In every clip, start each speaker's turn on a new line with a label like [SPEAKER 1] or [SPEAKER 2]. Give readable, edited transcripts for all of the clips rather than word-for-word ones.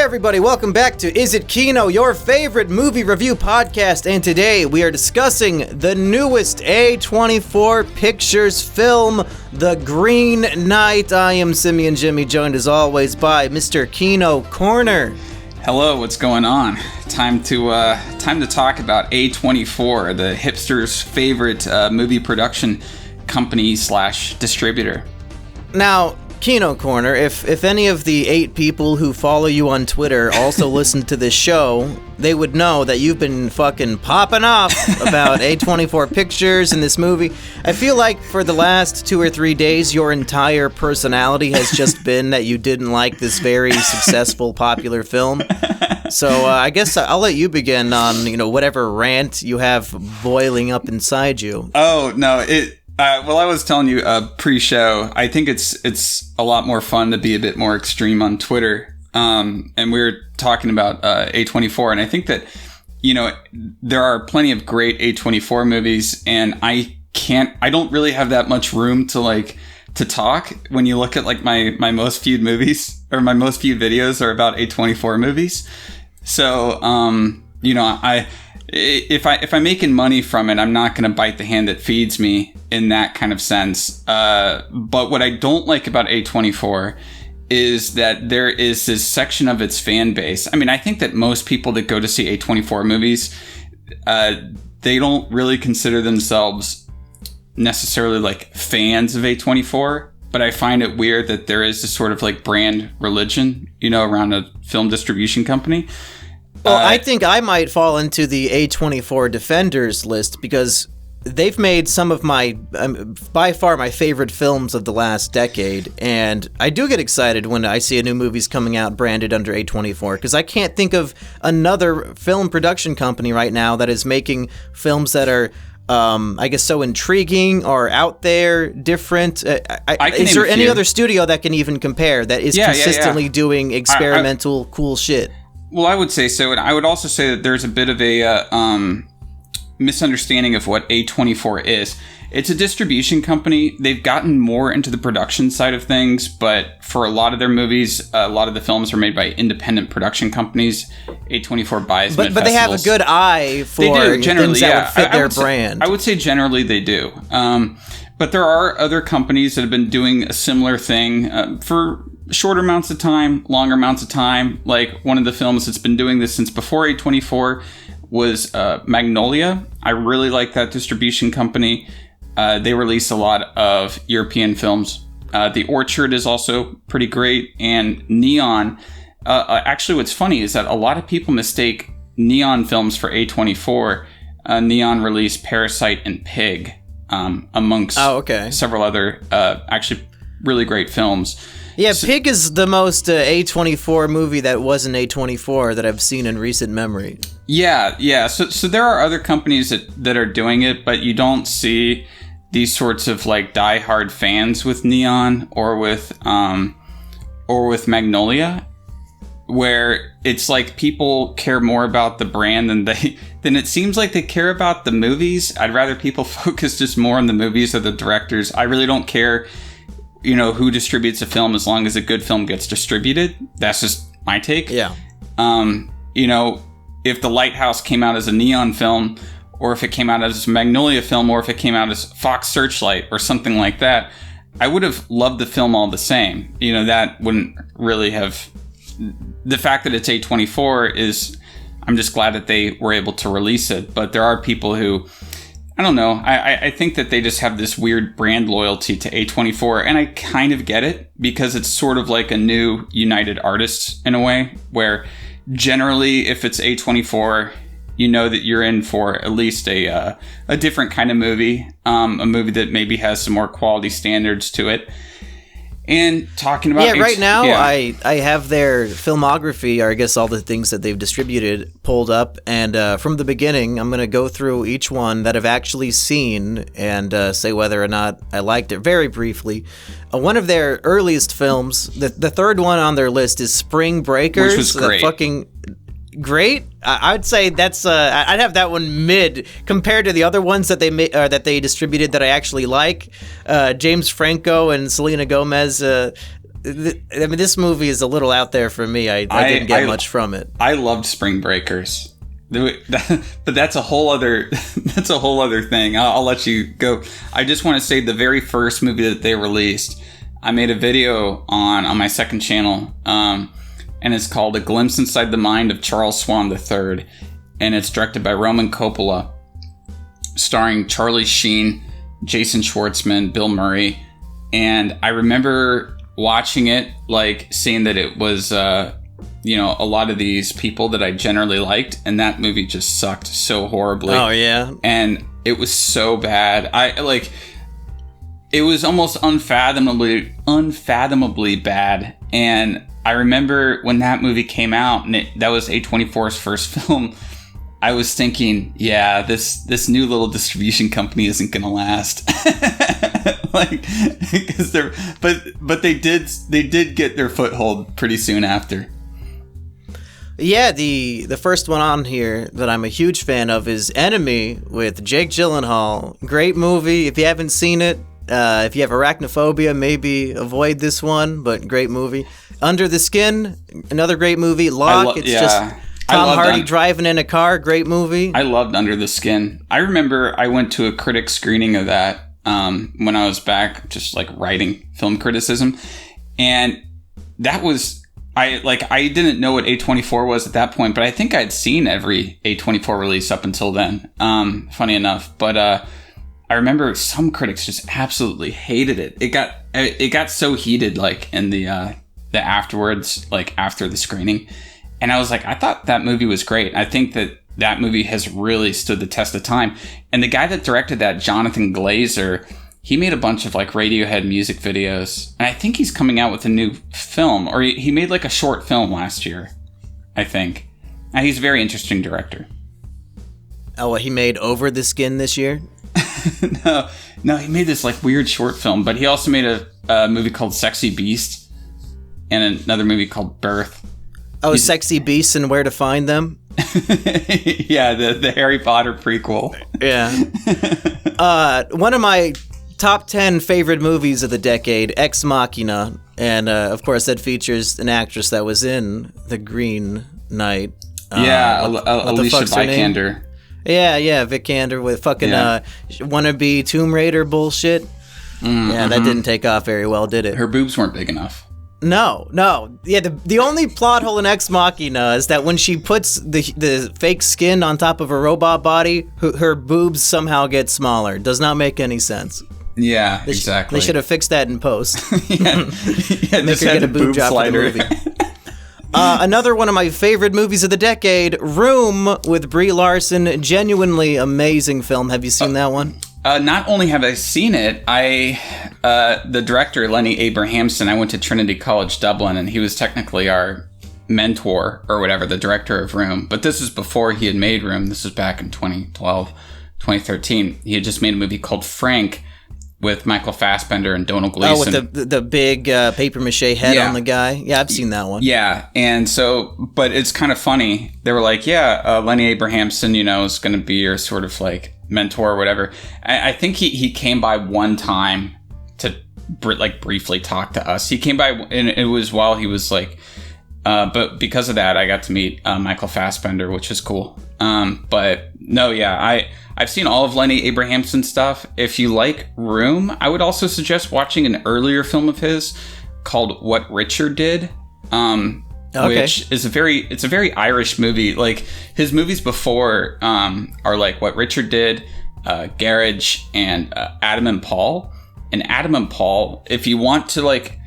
[SPEAKER 1] everybody, welcome back to Is It Kino, your favorite movie review podcast, and today we are discussing the newest A24 Pictures film, The Green Knight. I am Simeon Jimmy, joined as always by Mr. Kino Corner.
[SPEAKER 2] Hello, what's going on? Time to talk about A24, the hipster's favorite movie production company / distributor.
[SPEAKER 1] Now, Kino Corner, if any of the 8 people who follow you on Twitter also listen to this show, they would know that you've been fucking popping off about A24 Pictures and this movie. I feel like for the last 2 or 3 days, your entire personality has just been that you didn't like this very successful, popular film. So I guess I'll let you begin on, whatever rant you have boiling up inside you.
[SPEAKER 2] Oh, no, well, I was telling you pre-show, I think it's a lot more fun to be a bit more extreme on Twitter. And we were talking about A24, and I think that, there are plenty of great A24 movies, and I don't really have that much room to talk when you look at my most viewed movies, or my most viewed videos are about A24 movies. So, if I'm making money from it, I'm not going to bite the hand that feeds me in that kind of sense. But what I don't like about A24 is that there is this section of its fan base. I mean, I think that most people that go to see A24 movies, they don't really consider themselves necessarily fans of A24. But I find it weird that there is this sort of brand religion, around a film distribution company.
[SPEAKER 1] Well, I think I might fall into the A24 Defenders list because they've made some of my, by far my favorite films of the last decade, and I do get excited when I see a new movie's coming out branded under A24, because I can't think of another film production company right now that is making films that are, I guess, so intriguing or out there, different. Is there any other studio that can even compare that is consistently doing experimental, cool shit?
[SPEAKER 2] Well, I would say so, and I would also say that there's a bit of a misunderstanding of what A24 is. It's a distribution company. They've gotten more into the production side of things, but for a lot of their movies, a lot of the films are made by independent production companies. A24 buys
[SPEAKER 1] but they have a good eye for things that would fit their brand.
[SPEAKER 2] I would say generally they do. But there are other companies that have been doing a similar thing for shorter amounts of time, longer amounts of time. Like one of the films that's been doing this since before A24 was Magnolia. I really like that distribution company. They release a lot of European films. The Orchard is also pretty great. And Neon. Actually, what's funny is that a lot of people mistake Neon films for A24. Neon released Parasite and Pig. Amongst several other actually really great films.
[SPEAKER 1] Yeah, Pig is the most A24 movie that wasn't A24 that I've seen in recent memory. Yeah. So there are other companies that are doing it, but you don't see these sorts of diehard fans with Neon or with Magnolia, where it's people care more about the brand than it seems like they care about the movies. I'd rather people focus just more on the movies or the directors. I really don't care, who distributes a film as long as a good film gets distributed. That's just my take. Yeah.
[SPEAKER 2] If The Lighthouse came out as a Neon film, or if it came out as a Magnolia film, or if it came out as Fox Searchlight or something like that, I would have loved the film all the same. That wouldn't really have... The fact that it's A24 is, I'm just glad that they were able to release it. But there are people who, I don't know, I think that they just have this weird brand loyalty to A24. And I kind of get it, because it's sort of like a new United Artists in a way, where generally if it's A24, you know that you're in for at least a different kind of movie, a movie that maybe has some more quality standards to it. And talking about...
[SPEAKER 1] right now, I have their filmography, or I guess all the things that they've distributed, pulled up. And from the beginning, I'm going to go through each one that I've actually seen and say whether or not I liked it very briefly. One of their earliest films, the third one on their list, is Spring Breakers.
[SPEAKER 2] Which was great.
[SPEAKER 1] Fucking great. I'd say that's I'd have that one mid compared to the other ones that they distributed that I actually like. James Franco and Selena Gomez I mean, this movie is a little out there for me. I didn't get much from it.
[SPEAKER 2] I loved Spring Breakers, but that's a whole other thing. I'll let you go. I just want to say the very first movie that they released, I made a video on my second channel, and it's called A Glimpse Inside the Mind of Charles Swann III, and it's directed by Roman Coppola, starring Charlie Sheen, Jason Schwartzman, Bill Murray. And I remember watching it, like seeing that it was, a lot of these people that I generally liked, and that movie just sucked so horribly.
[SPEAKER 1] Oh yeah,
[SPEAKER 2] and it was so bad. It was almost unfathomably bad. And I remember when that movie came out, and that was A24's first film. I was thinking, yeah, this new little distribution company isn't gonna last. Because but they did get their foothold pretty soon after.
[SPEAKER 1] Yeah, the first one on here that I'm a huge fan of is Enemy with Jake Gyllenhaal. Great movie. If you haven't seen it, if you have arachnophobia, maybe avoid this one, but great movie. Under the Skin, another great movie. Locke, just Tom Hardy driving in a car, great movie. I
[SPEAKER 2] loved Under the Skin. I remember I went to a critic screening of that when I was back just like writing film criticism. And that was, I didn't know what A24 was at that point, but I think I'd seen every A24 release up until then, funny enough. But I remember some critics just absolutely hated it. It got so heated, like in the afterwards, like after the screening. And I was like, I thought that movie was great. I think that movie has really stood the test of time. And the guy that directed that, Jonathan Glazer, he made a bunch of like Radiohead music videos. And I think he's coming out with a new film, or he made like a short film last year, I think. And he's a very interesting director.
[SPEAKER 1] Oh, what, he made Over the Skin this year?
[SPEAKER 2] No, he made this like weird short film, but he also made a movie called Sexy Beast and another movie called Birth.
[SPEAKER 1] Oh, Sexy Beasts and Where to Find Them?
[SPEAKER 2] Yeah, the Harry Potter prequel.
[SPEAKER 1] Yeah. One of my top 10 favorite movies of the decade, Ex Machina. And, of course, that features an actress that was in The Green Knight.
[SPEAKER 2] Alicia Vikander.
[SPEAKER 1] Yeah, Vikander with fucking wannabe Tomb Raider bullshit. Yeah, that didn't take off very well, did it?
[SPEAKER 2] Her boobs weren't big enough.
[SPEAKER 1] No. Yeah, the only plot hole in Ex Machina is that when she puts the fake skin on top of her robot body, her boobs somehow get smaller. Does not make any sense.
[SPEAKER 2] Yeah, exactly.
[SPEAKER 1] They should have fixed that in post.
[SPEAKER 2] Yeah,
[SPEAKER 1] make her get a boob job for the movie. Another one of my favorite movies of the decade, Room with Brie Larson. Genuinely amazing film. Have you seen that one?
[SPEAKER 2] Not only have I seen it, the director, Lenny Abrahamson, I went to Trinity College Dublin, and he was technically our mentor or whatever, the director of Room. But this is before he had made Room. This was back in 2012, 2013. He had just made a movie called Frank with Michael Fassbender and Donald Gleason.
[SPEAKER 1] Oh, with the big papier-mâché head on the guy? Yeah, I've seen that one.
[SPEAKER 2] Yeah, and so, but it's kind of funny. They were like, Lenny Abrahamson, is going to be your sort of like mentor or whatever. I think he came by one time to briefly talk to us. He came by, and it was while he was like, but because of that, I got to meet Michael Fassbender, which is cool. But no, yeah, I've seen all of Lenny Abrahamson's stuff. If you like Room, I would also suggest watching an earlier film of his called What Richard Did, which is a very Irish movie. Like his movies before are like What Richard Did, Garage, and Adam and Paul. And Adam and Paul, if you want to like,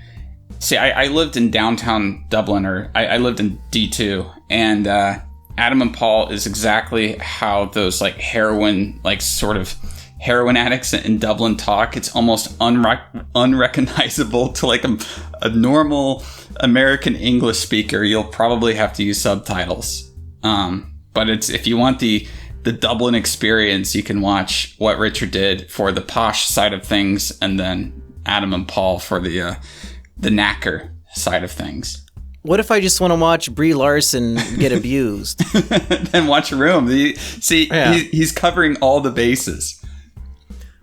[SPEAKER 2] see, I lived in downtown Dublin, or I lived in D2, and Adam and Paul is exactly how those like heroin addicts in Dublin talk. It's almost unrecognizable to like a normal American English speaker. You'll probably have to use subtitles. But it's, if you want the Dublin experience, you can watch What Richard Did for the posh side of things, and then Adam and Paul for the knacker side of things.
[SPEAKER 1] What if I just want to watch Brie Larson get abused?
[SPEAKER 2] Then watch Room. He's covering all the bases.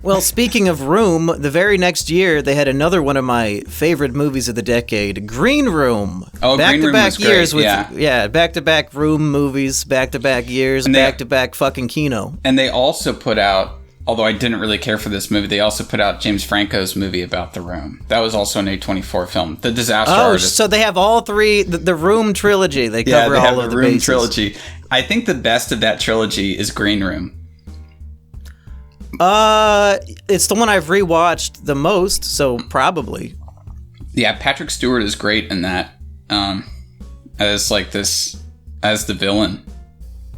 [SPEAKER 1] Well, speaking of Room, the very next year they had another one of my favorite movies of the decade, Green Room.
[SPEAKER 2] Oh, Green Room was
[SPEAKER 1] years
[SPEAKER 2] great,
[SPEAKER 1] with back-to-back Room movies, back-to-back years, back-to-back fucking Kino.
[SPEAKER 2] And they also put out, although I didn't really care for this movie, they also put out James Franco's movie about The Room. That was also an A24 film, The Disaster Artist.
[SPEAKER 1] So they have all three, the Room trilogy. They cover all of the
[SPEAKER 2] Room
[SPEAKER 1] bases.
[SPEAKER 2] trilogy. I think the best of that trilogy is Green Room.
[SPEAKER 1] It's the one I've rewatched the most, so probably.
[SPEAKER 2] Yeah, Patrick Stewart is great in that, as the villain.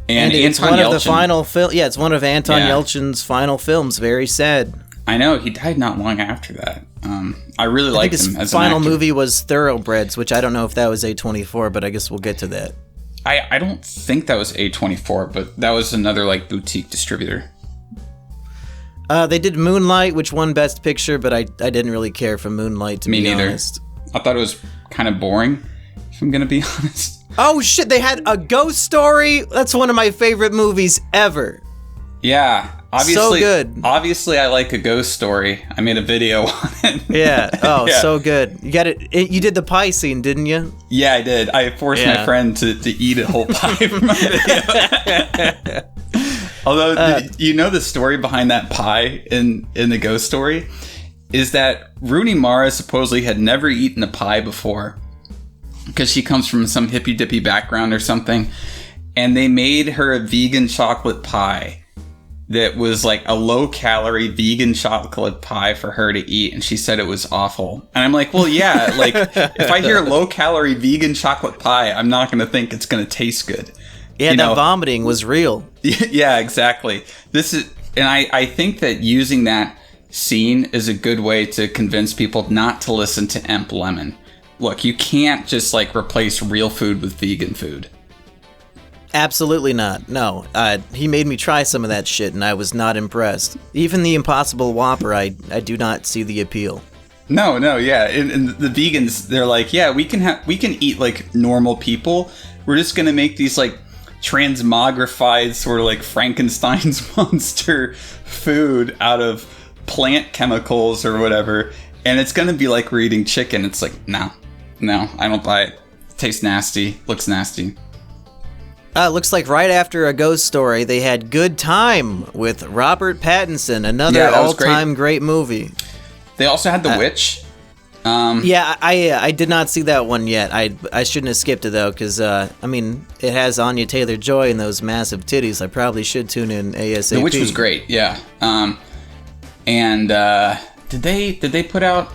[SPEAKER 2] And
[SPEAKER 1] it's
[SPEAKER 2] Anton
[SPEAKER 1] one
[SPEAKER 2] Yelchin.
[SPEAKER 1] Of the final it's one of Anton Yelchin's final films. Very sad.
[SPEAKER 2] I know, he died not long after that. I really liked him as an actor.
[SPEAKER 1] His final movie was Thoroughbreds, which I don't know if that was A24, but I guess we'll get to that.
[SPEAKER 2] I don't think that was A24, but that was another like boutique distributor.
[SPEAKER 1] They did Moonlight, which won Best Picture, but I didn't really care for Moonlight, to be honest.
[SPEAKER 2] I thought it was kind of boring, if I'm going to be honest.
[SPEAKER 1] Oh, shit, they had A Ghost Story? That's one of my favorite movies ever.
[SPEAKER 2] Yeah, obviously.
[SPEAKER 1] So good.
[SPEAKER 2] Obviously, I like A Ghost Story. I made a video on it.
[SPEAKER 1] Yeah. Oh, yeah. So good. You got it. You did the pie scene, didn't you?
[SPEAKER 2] Yeah, I did. I forced my friend to eat a whole pie from my video. Although, the story behind that pie in The Ghost Story is that Rooney Mara supposedly had never eaten a pie before because she comes from some hippy-dippy background or something, and they made her a vegan chocolate pie that was like a low-calorie vegan chocolate pie for her to eat, and she said it was awful. And I'm like, well, yeah, like, if I hear low-calorie vegan chocolate pie, I'm not going to think it's going to taste good.
[SPEAKER 1] Yeah, that vomiting was real.
[SPEAKER 2] Yeah, exactly. I think that using that scene is a good way to convince people not to listen to Emp Lemon. Look, you can't just like replace real food with vegan food.
[SPEAKER 1] Absolutely not. No, he made me try some of that shit, and I was not impressed. Even the Impossible Whopper, I do not see the appeal.
[SPEAKER 2] No, yeah, and the vegans, they're like, yeah, we can eat like normal people. We're just gonna make these like transmogrified sort of like Frankenstein's monster food out of plant chemicals or whatever, and it's gonna be like we're eating chicken. It's like, no, I don't buy it. Tastes nasty, looks nasty.
[SPEAKER 1] Looks like right after A Ghost Story, they had Good Time with Robert Pattinson, another all-time great movie.
[SPEAKER 2] They also had The Witch.
[SPEAKER 1] I did not see that one yet. I shouldn't have skipped it though, because it has Anya Taylor-Joy and those massive titties. I probably should tune in ASAP.
[SPEAKER 2] The Witch was great, yeah. Did they put out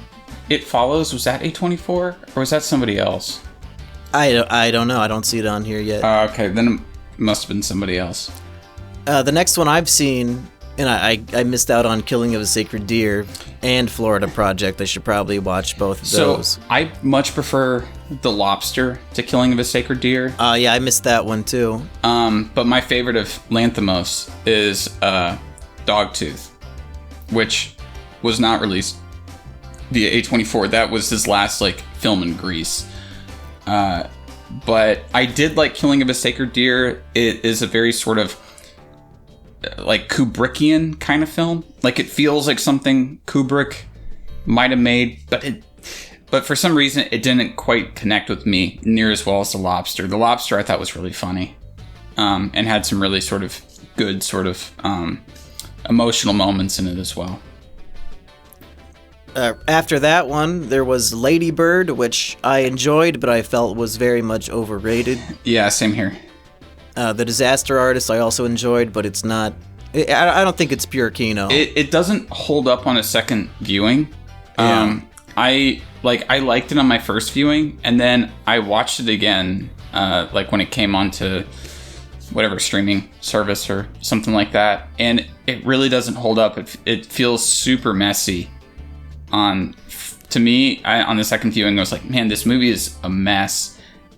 [SPEAKER 2] It Follows? Was that A24 or was that somebody else?
[SPEAKER 1] I don't know. I don't see it on here yet.
[SPEAKER 2] Okay, then it must have been somebody else.
[SPEAKER 1] The next one I've seen, and I missed out on Killing of a Sacred Deer and Florida Project. I should probably watch both of those.
[SPEAKER 2] So I much prefer The Lobster to Killing of a Sacred Deer.
[SPEAKER 1] Yeah, I missed that one too.
[SPEAKER 2] But my favorite of Lanthimos is Dogtooth, which was not released via A24. That was his last like film in Greece. But I did like Killing of a Sacred Deer. It is a very sort of like Kubrickian kind of film. Like it feels like something Kubrick might have made, but for some reason it didn't quite connect with me near as well as The Lobster. The Lobster I thought was really funny, and had some really sort of good sort of emotional moments in it as well.
[SPEAKER 1] After that one, there was Ladybird, which I enjoyed, but I felt was very much overrated.
[SPEAKER 2] Yeah, same here.
[SPEAKER 1] The Disaster Artist I also enjoyed, but it's not... I don't think it's pure kino.
[SPEAKER 2] It doesn't hold up on a second viewing.
[SPEAKER 1] Yeah.
[SPEAKER 2] I liked it on my first viewing, and then I watched it again, like when it came onto whatever streaming service or something like that, and it really doesn't hold up. It feels super messy. To me, on the second viewing, I was like, man, this movie is a mess.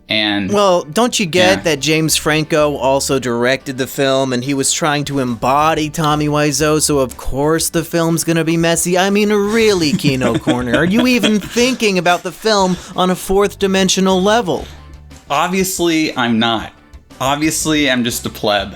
[SPEAKER 2] And
[SPEAKER 1] well, don't you get that James Franco also directed the film, and he was trying to embody Tommy Wiseau, so of course the film's gonna be messy? I mean, really, Kino Corner, are you even thinking about the film on a fourth dimensional level?
[SPEAKER 2] Obviously, I'm not. Obviously, I'm just a pleb.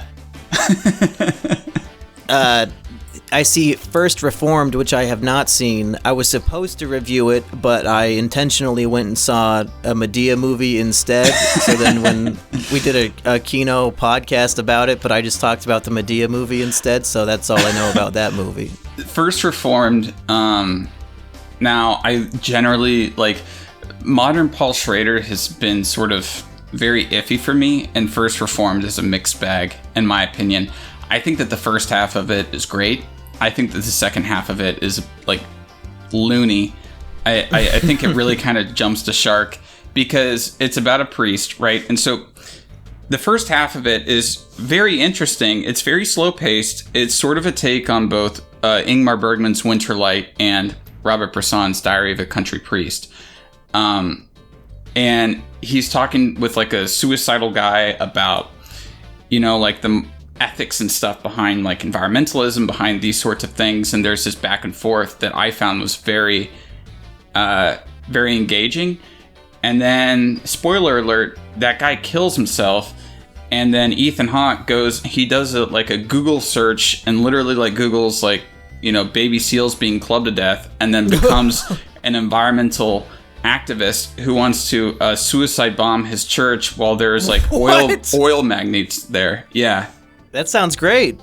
[SPEAKER 1] I see First Reformed, which I have not seen. I was supposed to review it, but I intentionally went and saw a Medea movie instead. So then when we did a Kino podcast about it, but I just talked about the Medea movie instead, so that's all I know about that movie.
[SPEAKER 2] First Reformed, now I generally, like, modern Paul Schrader has been sort of very iffy for me, and First Reformed is a mixed bag, in my opinion. I think that the first half of it is great. I think that the second half of it is, like, loony. I think it really kind of jumps the shark because it's about a priest, right? And so the first half of it is very interesting. It's very slow-paced. It's sort of a take on both Ingmar Bergman's Winterlight and Robert Bresson's Diary of a Country Priest. And he's talking with, like, a suicidal guy about, you know, like, the ethics and stuff behind, like, environmentalism, behind these sorts of things. And there's this back and forth that I found was very, very engaging. And then, spoiler alert, that guy kills himself. And then Ethan Hawke does a Google search and literally, like, Googles, like, you know, baby seals being clubbed to death, and then becomes an environmental activist who wants to suicide bomb his church while there's, like, oil magnates there. Yeah.
[SPEAKER 1] That sounds great.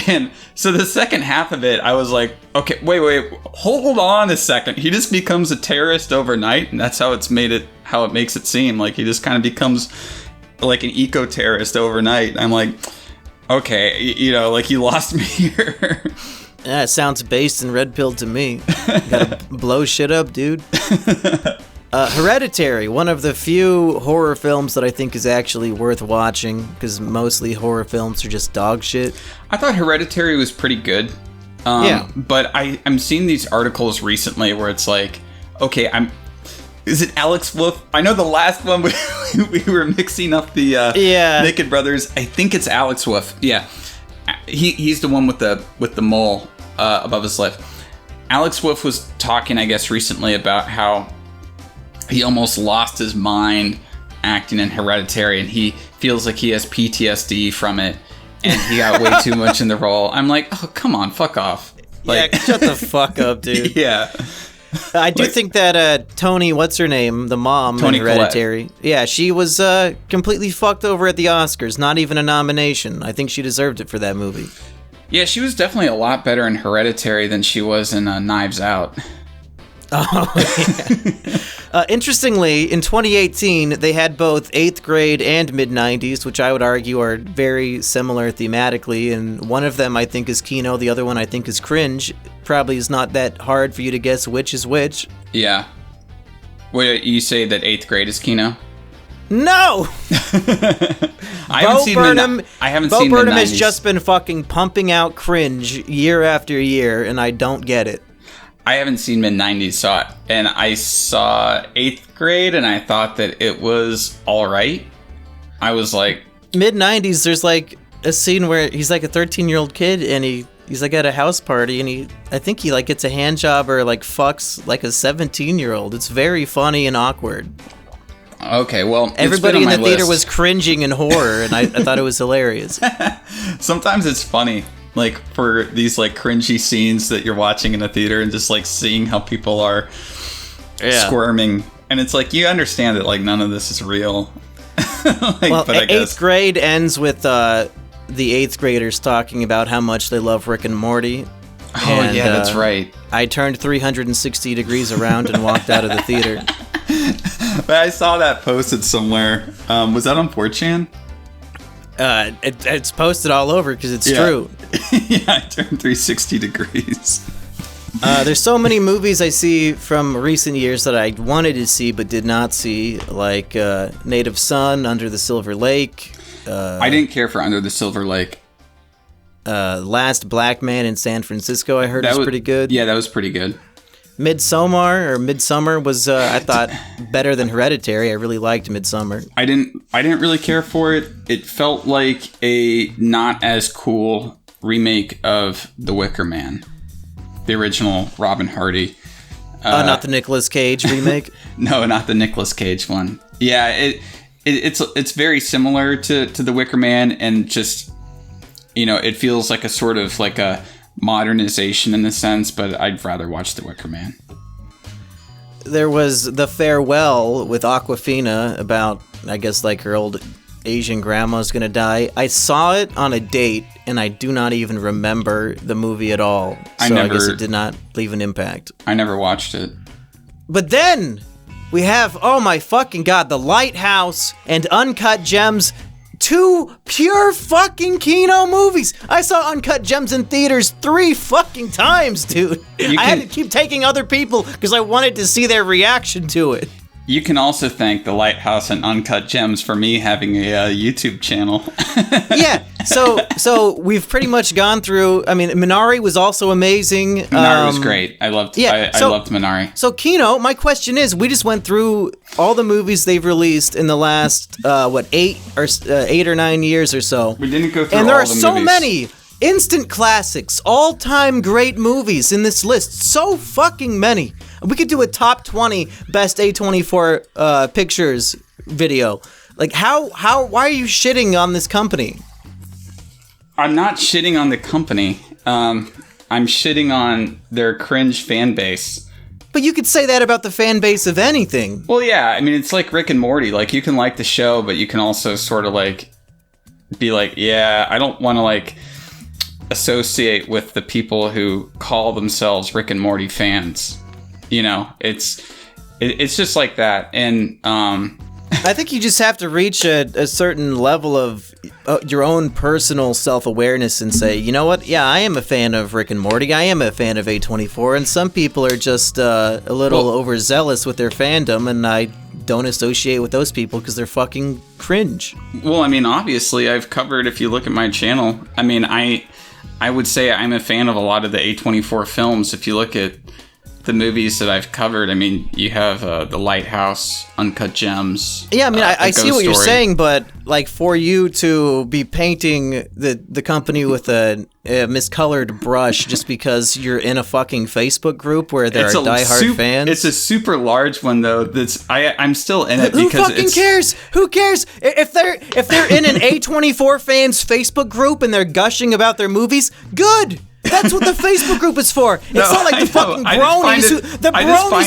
[SPEAKER 2] And so the second half of it, I was like, okay, wait, hold on a second. He just becomes a terrorist overnight, and that's how it makes it seem. Like, he just kind of becomes like an eco-terrorist overnight. I'm like, okay, you know, like, you lost me here.
[SPEAKER 1] Yeah, it sounds based and red pilled to me. Gotta blow shit up, dude. Hereditary, one of the few horror films that I think is actually worth watching, because mostly horror films are just dog shit.
[SPEAKER 2] I thought Hereditary was pretty good.
[SPEAKER 1] Yeah.
[SPEAKER 2] But I'm seeing these articles recently where it's like, okay, is it Alex Wolff? I know the last one we were mixing up the Naked Brothers. I think it's Alex Wolff. Yeah. He's the one with the mole above his lip. Alex Wolff was talking, I guess, recently about how he almost lost his mind acting in Hereditary, and he feels like he has PTSD from it, and he got way too much in the role. I'm like, oh, come on, fuck off. Like,
[SPEAKER 1] yeah, shut the fuck up, dude.
[SPEAKER 2] Yeah.
[SPEAKER 1] I do think that Tony, what's her name, the mom in Hereditary, yeah, she was completely fucked over at the Oscars, not even a nomination. I think she deserved it for that movie.
[SPEAKER 2] Yeah, she was definitely a lot better in Hereditary than she was in Knives Out.
[SPEAKER 1] Oh, yeah. Interestingly, in 2018, they had both 8th grade and mid-90s, which I would argue are very similar thematically, and one of them I think is Kino, the other one I think is Cringe. Probably is not that hard for you to guess which is which.
[SPEAKER 2] Yeah. Wait, you say that 8th grade is Kino?
[SPEAKER 1] No!
[SPEAKER 2] I haven't seen
[SPEAKER 1] Burnham has
[SPEAKER 2] mid-90s.
[SPEAKER 1] just been fucking pumping out Cringe year after year, and I don't get it.
[SPEAKER 2] I haven't seen mid-90s, and I saw 8th grade, and I thought that it was alright. I was like...
[SPEAKER 1] Mid-90s, there's like a scene where he's like a 13-year-old kid, and he's like at a house party, and I think he like gets a hand job or like fucks like a 17-year-old. It's very funny and awkward.
[SPEAKER 2] Okay, well,
[SPEAKER 1] everybody in the theater was cringing in horror, and I thought it was hilarious.
[SPEAKER 2] Sometimes it's funny, like, for these, like, cringy scenes that you're watching in a theater and just, like, seeing how people are squirming. And it's like, you understand that, like, none of this is real.
[SPEAKER 1] Well, but I guess 8th grade ends with the 8th graders talking about how much they love Rick and Morty.
[SPEAKER 2] Oh, and, yeah, that's right.
[SPEAKER 1] I turned 360 degrees around and walked out of the theater.
[SPEAKER 2] But I saw that posted somewhere. Was that on 4chan?
[SPEAKER 1] It's posted all over because it's true.
[SPEAKER 2] Yeah, I turned 360 degrees.
[SPEAKER 1] There's so many movies I see from recent years that I wanted to see but did not see, like Native Son, Under the Silver Lake.
[SPEAKER 2] I didn't care for Under the Silver Lake.
[SPEAKER 1] Last Black Man in San Francisco, I heard was pretty good.
[SPEAKER 2] Yeah, that was pretty good.
[SPEAKER 1] Midsummer was I thought better than Hereditary. I really liked Midsummer.
[SPEAKER 2] I didn't really care for it. It felt like a not as cool remake of The Wicker Man, the original Robin Hardy.
[SPEAKER 1] Not the Nicolas Cage remake.
[SPEAKER 2] No, not the Nicolas Cage one. Yeah, it's very similar to The Wicker Man, and just, it feels like a sort of like a modernization in a sense, but I'd rather watch The Wicker Man.
[SPEAKER 1] There was The Farewell with Aquafina about, I guess, like her old Asian grandma's gonna die. I saw it on a date, and I do not even remember the movie at all. So I guess it did not leave an impact.
[SPEAKER 2] I never watched it.
[SPEAKER 1] But then we have, oh my fucking god, The Lighthouse and Uncut Gems. 2 pure fucking kino movies. I saw Uncut Gems in theaters 3 fucking times, dude. I had to keep taking other people because I wanted to see their reaction to it.
[SPEAKER 2] You can also thank The Lighthouse and Uncut Gems for me having a YouTube channel.
[SPEAKER 1] Yeah, so we've pretty much gone through. I mean, Minari was also amazing.
[SPEAKER 2] Minari was great. I loved Minari.
[SPEAKER 1] So Kino, my question is, we just went through all the movies they've released in the last 8 or 9 years or so.
[SPEAKER 2] We didn't go through all the movies.
[SPEAKER 1] And there are so many instant classics, all-time great movies in this list. So fucking many. We could do a top 20 best A24 pictures video. Like, why are you shitting on this company?
[SPEAKER 2] I'm not shitting on the company. I'm shitting on their cringe fan base.
[SPEAKER 1] But you could say that about the fan base of anything.
[SPEAKER 2] Well, yeah. I mean, it's like Rick and Morty. Like, you can like the show, but you can also sort of like be like, yeah, I don't want to like associate with the people who call themselves Rick and Morty fans. It's just like that. And
[SPEAKER 1] I think you just have to reach a certain level of your own personal self-awareness and say, you know what? Yeah, I am a fan of Rick and Morty. I am a fan of A24. And some people are just a little overzealous with their fandom. And I don't associate with those people because they're fucking cringe.
[SPEAKER 2] Well, I mean, obviously, I've covered, if you look at my channel, I mean, I would say I'm a fan of a lot of the A24 films. If you look at the movies that I've covered, I mean, you have The Lighthouse, Uncut Gems.
[SPEAKER 1] Yeah, I mean, I see what you're saying, but like for you to be painting the company with a miscolored brush just because you're in a fucking Facebook group where there are diehard fans.
[SPEAKER 2] It's a super large one though. I'm still in it
[SPEAKER 1] because
[SPEAKER 2] Who
[SPEAKER 1] fucking cares? Who cares if they're in an A24 fans Facebook group and they're gushing about their movies? Good. That's what the Facebook group is for. It's not like the fucking bronies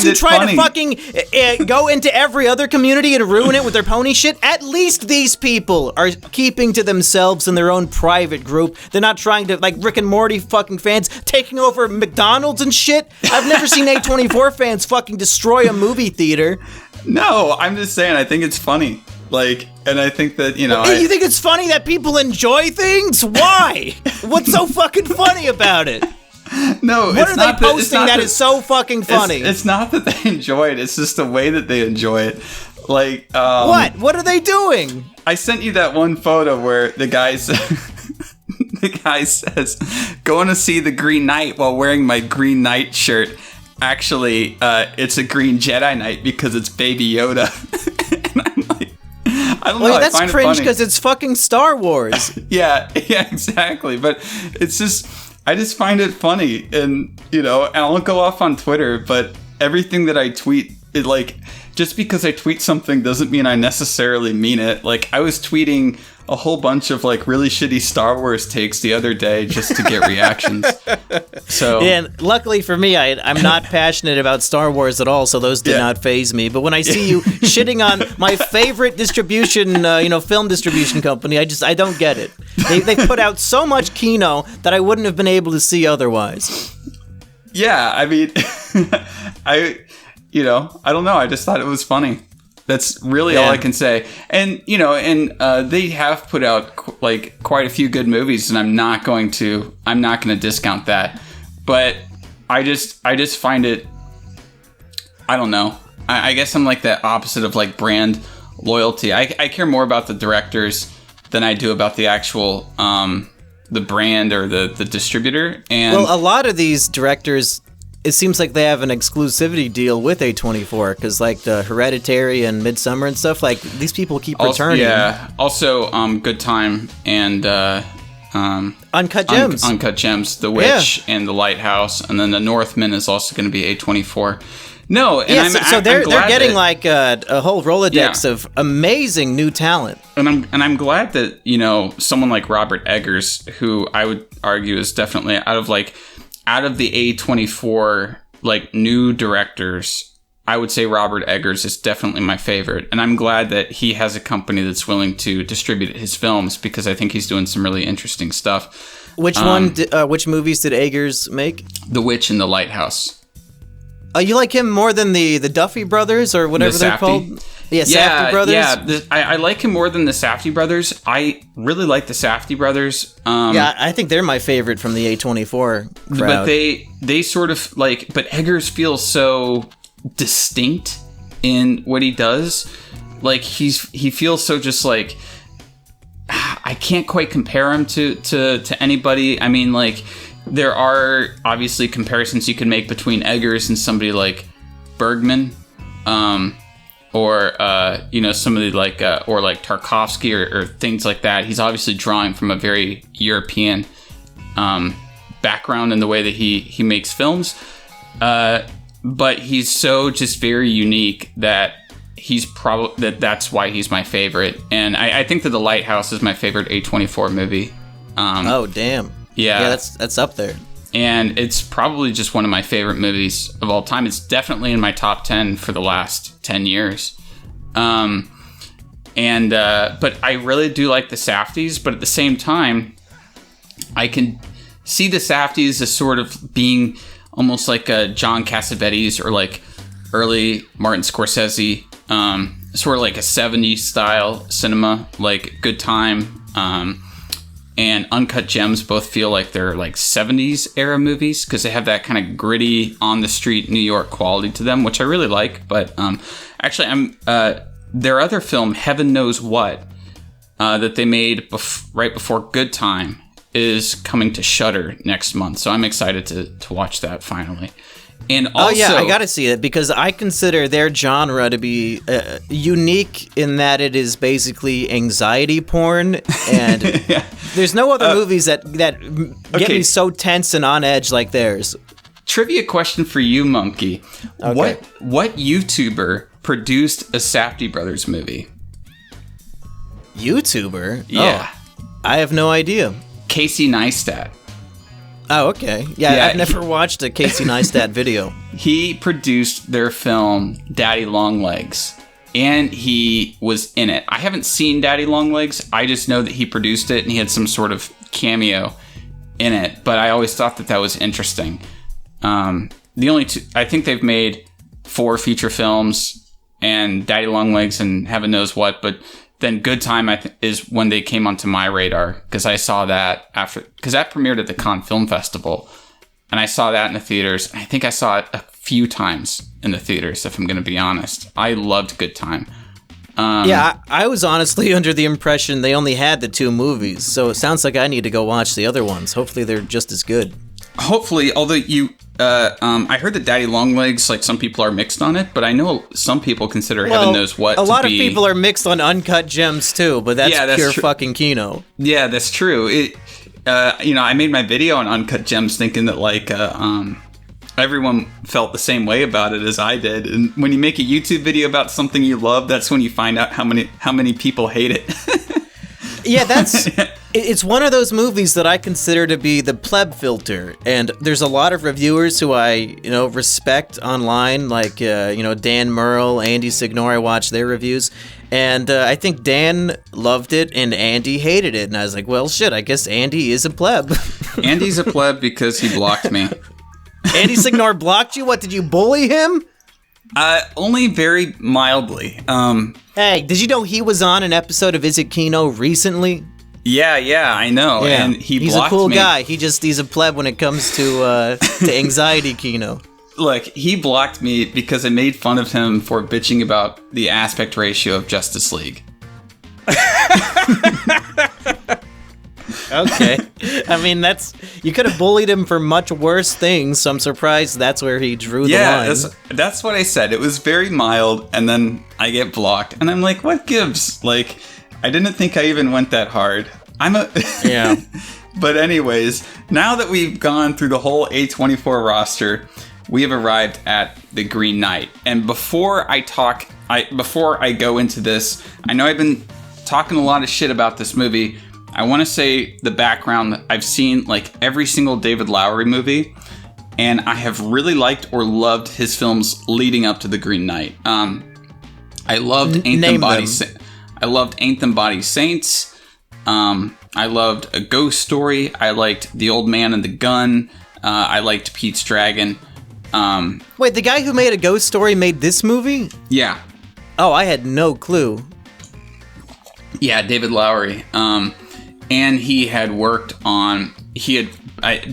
[SPEAKER 1] who try to fucking go into every other community and ruin it with their pony shit. At least these people are keeping to themselves in their own private group. They're not trying to, like Rick and Morty fucking fans, taking over McDonald's and shit. I've never seen A24 fans fucking destroy a movie theater.
[SPEAKER 2] No, I'm just saying, I think it's funny. Like, and I think that, you
[SPEAKER 1] think it's funny that people enjoy things? Why? What's so fucking funny about it?
[SPEAKER 2] No,
[SPEAKER 1] what are they posting that is so fucking funny?
[SPEAKER 2] It's not that they enjoy it. It's just the way that they enjoy it. Like,
[SPEAKER 1] what? What are they doing?
[SPEAKER 2] I sent you that one photo where the guy says, going to see the Green Knight while wearing my Green Knight shirt. Actually, it's a Green Jedi Knight because it's Baby Yoda. And I'm like, I don't know.
[SPEAKER 1] That's cringe because it's fucking Star Wars.
[SPEAKER 2] yeah, exactly. But it's just, I just find it funny, and and I'll go off on Twitter, but everything that I tweet, it like, just because I tweet something doesn't mean I necessarily mean it. Like, I was tweeting a whole bunch of like really shitty Star Wars takes the other day just to get reactions. So,
[SPEAKER 1] and luckily for me, I'm not passionate about Star Wars at all, so those did not faze me. But when I see you shitting on my favorite distribution, film distribution company, I don't get it. They put out so much kino that I wouldn't have been able to see otherwise.
[SPEAKER 2] Yeah, I mean, I don't know. I just thought it was funny. That's really all I can say. And, they have put out quite a few good movies, and I'm not going to discount that. But I just find it, I don't know. I guess I'm like the opposite of like brand loyalty. I care more about the directors than I do about the actual, the brand or the distributor. And
[SPEAKER 1] well, a lot of these directors, it seems like they have an exclusivity deal with A24 because, like, the Hereditary and Midsummer and stuff, like, these people keep returning.
[SPEAKER 2] Yeah. Also, Good Time and
[SPEAKER 1] Uncut Gems.
[SPEAKER 2] Uncut Gems, The Witch, and The Lighthouse. And then The Northman is also going to be A24. No, and
[SPEAKER 1] so they're getting
[SPEAKER 2] that,
[SPEAKER 1] like a whole Rolodex of amazing new talent.
[SPEAKER 2] And I'm glad that, you know, someone like Robert Eggers, who I would argue is definitely out of the A24 like new directors, I would say Robert Eggers is definitely my favorite. And I'm glad that he has a company that's willing to distribute his films, because I think he's doing some really interesting stuff.
[SPEAKER 1] Which which movies did Eggers make?
[SPEAKER 2] The Witch and the Lighthouse.
[SPEAKER 1] You like him more than the Duffy brothers or whatever they're called? Yeah, Safdie brothers.
[SPEAKER 2] Yeah, I like him more than the Safdie brothers. I really like the Safdie brothers.
[SPEAKER 1] Yeah, I think they're my favorite from the A24 crowd.
[SPEAKER 2] But they sort of like, but Eggers feels so distinct in what he does. Like he feels so just like, I can't quite compare him to anybody. I mean, like, there are obviously comparisons you can make between Eggers and somebody like Bergman, or you know, somebody like or like Tarkovsky or things like that. He's obviously drawing from a very European background in the way that he makes films, but he's so just very unique that he's probably that's why he's my favorite. And I think that The Lighthouse is my favorite A24 movie.
[SPEAKER 1] Oh damn. Yeah, that's up there.
[SPEAKER 2] And it's probably just one of my favorite movies of all time. It's definitely in my top 10 for the last 10 years. But I really do like the Safdies, but at the same time, I can see the Safdies as sort of being almost like a John Cassavetes or like early Martin Scorsese, sort of like a 70s style cinema, like Good Time, and Uncut Gems both feel like they're like 70s era movies because they have that kind of gritty on the street New York quality to them, which I really like. But actually, their other film, Heaven Knows What, that they made right before Good Time, is coming to Shudder next month. So I'm excited to watch that finally. And also,
[SPEAKER 1] I gotta see it because I consider their genre to be unique in that it is basically anxiety porn, and there's no other movies that get me so tense and on edge like theirs.
[SPEAKER 2] Trivia question for you, Monkey.
[SPEAKER 1] Okay.
[SPEAKER 2] What YouTuber produced a Safdie Brothers movie?
[SPEAKER 1] YouTuber?
[SPEAKER 2] Yeah.
[SPEAKER 1] Oh, I have no idea.
[SPEAKER 2] Casey Neistat.
[SPEAKER 1] Oh, okay. Yeah, I've never watched a Casey Neistat video.
[SPEAKER 2] He produced their film Daddy Longlegs, and he was in it. I haven't seen Daddy Longlegs. I just know that he produced it, and he had some sort of cameo in it. But I always thought that was interesting. The only two, I think they've made 4 feature films, and Daddy Longlegs and Heaven Knows What, but then Good Time is when they came onto my radar, because I saw that because that premiered at the Cannes Film Festival, and I saw that in the theaters. I think I saw it a few times in the theaters, if I'm going to be honest. I loved Good Time.
[SPEAKER 1] I was honestly under the impression they only had the 2 movies, so it sounds like I need to go watch the other ones. Hopefully they're just as good.
[SPEAKER 2] Hopefully, although I heard that Daddy Longlegs, like, some people are mixed on it, but I know some people consider Heaven Knows What to be...
[SPEAKER 1] A lot of people are mixed on Uncut Gems, too, but that's pure fucking kino.
[SPEAKER 2] Yeah, that's true. I made my video on Uncut Gems thinking that, like, everyone felt the same way about it as I did. And when you make a YouTube video about something you love, that's when you find out how many people hate it.
[SPEAKER 1] Yeah, it's one of those movies that I consider to be the pleb filter, and there's a lot of reviewers who I respect online, like Dan Merle, Andy Signore. I watch their reviews, and I think Dan loved it and Andy hated it, and I was like, well, shit, I guess Andy is a pleb.
[SPEAKER 2] Andy's a pleb because he blocked me.
[SPEAKER 1] Andy Signore blocked you? What, did you bully him?
[SPEAKER 2] Only very mildly.
[SPEAKER 1] Hey, did you know he was on an episode of Is It Kino recently?
[SPEAKER 2] Yeah, I know. Yeah. And he's
[SPEAKER 1] a cool guy. He's a pleb when it comes to anxiety kino.
[SPEAKER 2] Look, he blocked me because I made fun of him for bitching about the aspect ratio of Justice League.
[SPEAKER 1] Okay. I mean, you could have bullied him for much worse things, so I'm surprised that's where he drew the line.
[SPEAKER 2] Yeah, that's what I said. It was very mild, and then I get blocked, and I'm like, what gives? Like, I didn't think I even went that hard.
[SPEAKER 1] Yeah.
[SPEAKER 2] But anyways, now that we've gone through the whole A24 roster, we have arrived at The Green Knight. And before I go into this, I know I've been talking a lot of shit about this movie. I want to say the background. I've seen like every single David Lowery movie, and I have really liked or loved his films leading up to The Green Knight. I loved Ain't Them Body Saints. I loved A Ghost Story. I liked The Old Man and the Gun. I liked Pete's Dragon.
[SPEAKER 1] Wait, the guy who made A Ghost Story made this movie?
[SPEAKER 2] Yeah.
[SPEAKER 1] Oh, I had no clue.
[SPEAKER 2] Yeah, David Lowery. And he had worked on...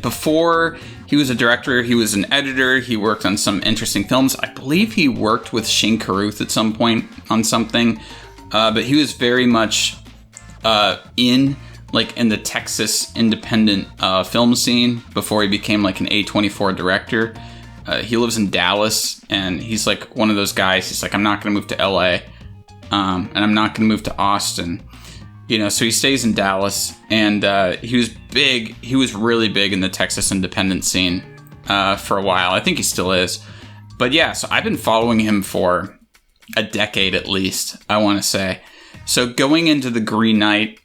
[SPEAKER 2] before he was a director, he was an editor. He worked on some interesting films. I believe he worked with Shane Carruth at some point on something. But he was very much in the Texas independent film scene before he became like an A24 director. He lives in Dallas, and he's like one of those guys. He's like, I'm not going to move to LA, and I'm not going to move to Austin. So he stays in Dallas, and he was big. He was really big in the Texas independent scene for a while. I think he still is. But yeah, so I've been following him for a decade at least, I want to say. So going into The Green Knight,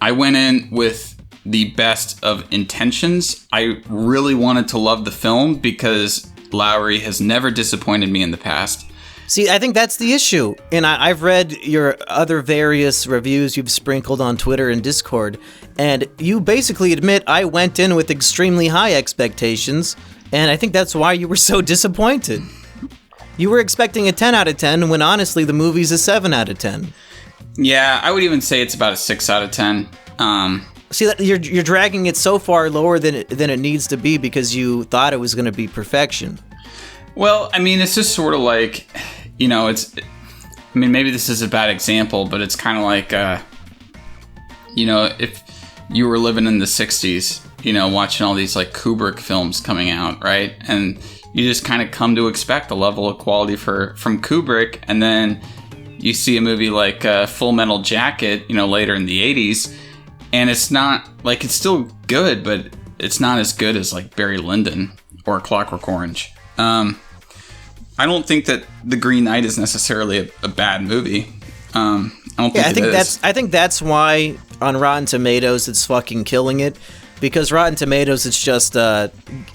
[SPEAKER 2] I went in with the best of intentions. I really wanted to love the film because Lowery has never disappointed me in the past.
[SPEAKER 1] See, I think that's the issue. And I've read your other various reviews you've sprinkled on Twitter and Discord, and you basically admit I went in with extremely high expectations, and I think that's why you were so disappointed. You were expecting a 10 out of 10 when honestly the movie's a 7 out of 10.
[SPEAKER 2] Yeah, I would even say it's about a 6 out of 10.
[SPEAKER 1] See, you're dragging it so far lower than it needs to be because you thought it was going to be perfection.
[SPEAKER 2] Well, I mean, it's just sort of like, maybe this is a bad example, but it's kind of like, if you were living in the 60s, watching all these like Kubrick films coming out, right? And you just kind of come to expect a level of quality from Kubrick, and then you see a movie like Full Metal Jacket, later in the 80s, and it's not, like, it's still good, but it's not as good as, like, Barry Lyndon or Clockwork Orange. I don't think that The Green Knight is necessarily a bad movie. I think that's why on Rotten Tomatoes it's fucking killing it. Because Rotten Tomatoes, it's just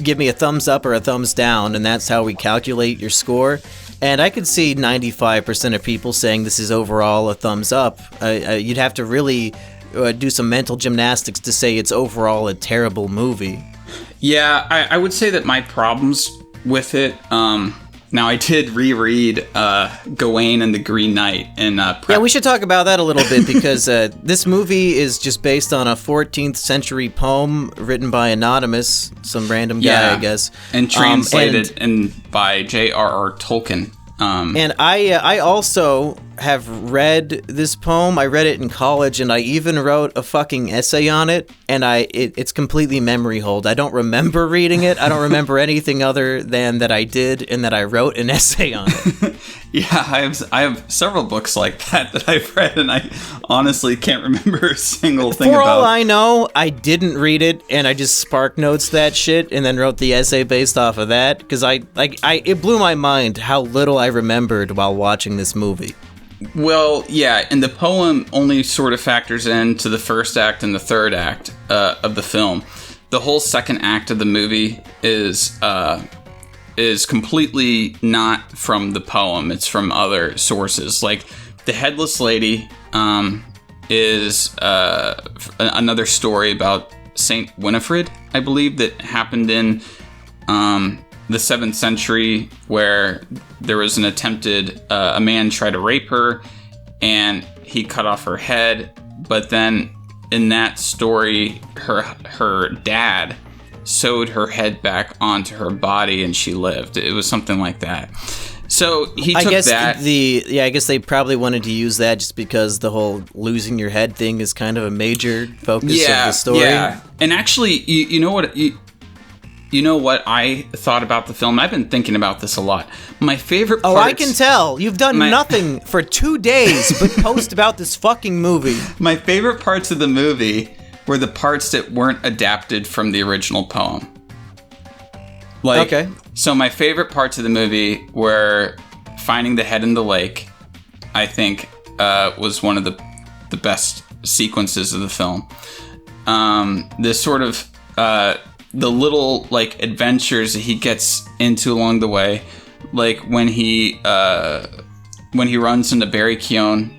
[SPEAKER 2] give me a thumbs up or a thumbs down, and that's how we calculate your score. And I could see 95% of people saying this is overall a thumbs up. You'd have to really do some mental gymnastics to say it's overall a terrible movie. Yeah, I would say that my problems with it... Now, I did reread Gawain and the Green Knight. Yeah,
[SPEAKER 1] we should talk about that a little bit because this movie is just based on a 14th century poem written by Anonymous, some random guy, I guess.
[SPEAKER 2] And translated by J.R.R. Tolkien.
[SPEAKER 1] And I also have read this poem. I read it in college, and I even wrote a fucking essay on it. And it's completely memory hold. I don't remember reading it. I don't remember anything other than that I did and that I wrote an essay on it.
[SPEAKER 2] Yeah, I have several books like that I've read, and I honestly can't remember a single thing about it.
[SPEAKER 1] For all I know, I didn't read it, and I just spark notes that shit and then wrote the essay based off of that, because it blew my mind how little I remembered while watching this movie.
[SPEAKER 2] Well, yeah, and the poem only sort of factors into the first act and the third act of the film. The whole second act of the movie is completely not from the poem. It's from other sources. Like, the Headless Lady is another story about Saint Winifred, I believe, that happened in the 7th century, where there was an attempted, a man tried to rape her, and he cut off her head. But then in that story, her dad sewed her head back onto her body, and she lived. It was something like that. So he took that.
[SPEAKER 1] I guess they probably wanted to use that just because the whole losing your head thing is kind of a major focus of the story. Yeah,
[SPEAKER 2] and actually, you know what? You know what I thought about the film? I've been thinking about this a lot. My favorite parts...
[SPEAKER 1] Oh, I can tell. You've done nothing for 2 days but post about this fucking movie.
[SPEAKER 2] My favorite parts of the movie were the parts that weren't adapted from the original poem. Like,
[SPEAKER 1] okay.
[SPEAKER 2] So my favorite parts of the movie were finding the head in the lake. I think was one of the best sequences of the film. This sort of the little like adventures that he gets into along the way, like when he runs into Barry Keoghan,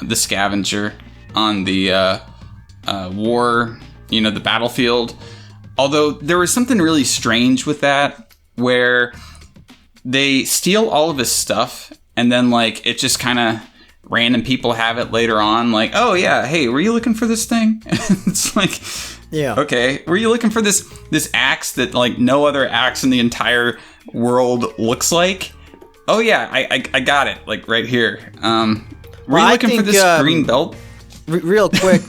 [SPEAKER 2] the scavenger on the war, the battlefield. Although there was something really strange with that, where they steal all of his stuff and then like it just kind of random people have it later on, like, oh yeah, hey, were you looking for this thing? It's like, yeah, okay, were you looking for this axe that like no other axe in the entire world looks like? Oh yeah, I got it, like right here. Were you looking for this green belt?
[SPEAKER 1] Real quick,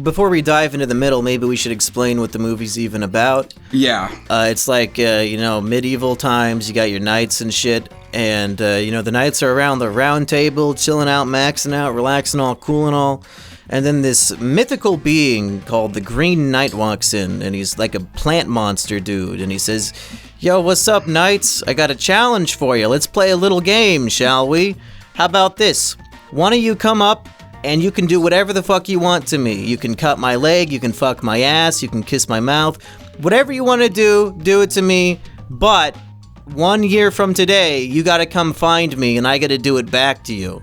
[SPEAKER 1] before we dive into the middle, maybe we should explain what the movie's even about.
[SPEAKER 2] Yeah.
[SPEAKER 1] It's like, medieval times, you got your knights and shit, and, the knights are around the round table, chilling out, maxing out, relaxing all, cool and all, and then this mythical being called the Green Knight walks in, and he's like a plant monster dude, and he says, yo, what's up, knights? I got a challenge for you. Let's play a little game, shall we? How about this? One of you come up, and you can do whatever the fuck you want to me. You can cut my leg, you can fuck my ass, you can kiss my mouth. Whatever you want to do it to me. But 1 year from today, you gotta come find me, and I gotta do it back to you.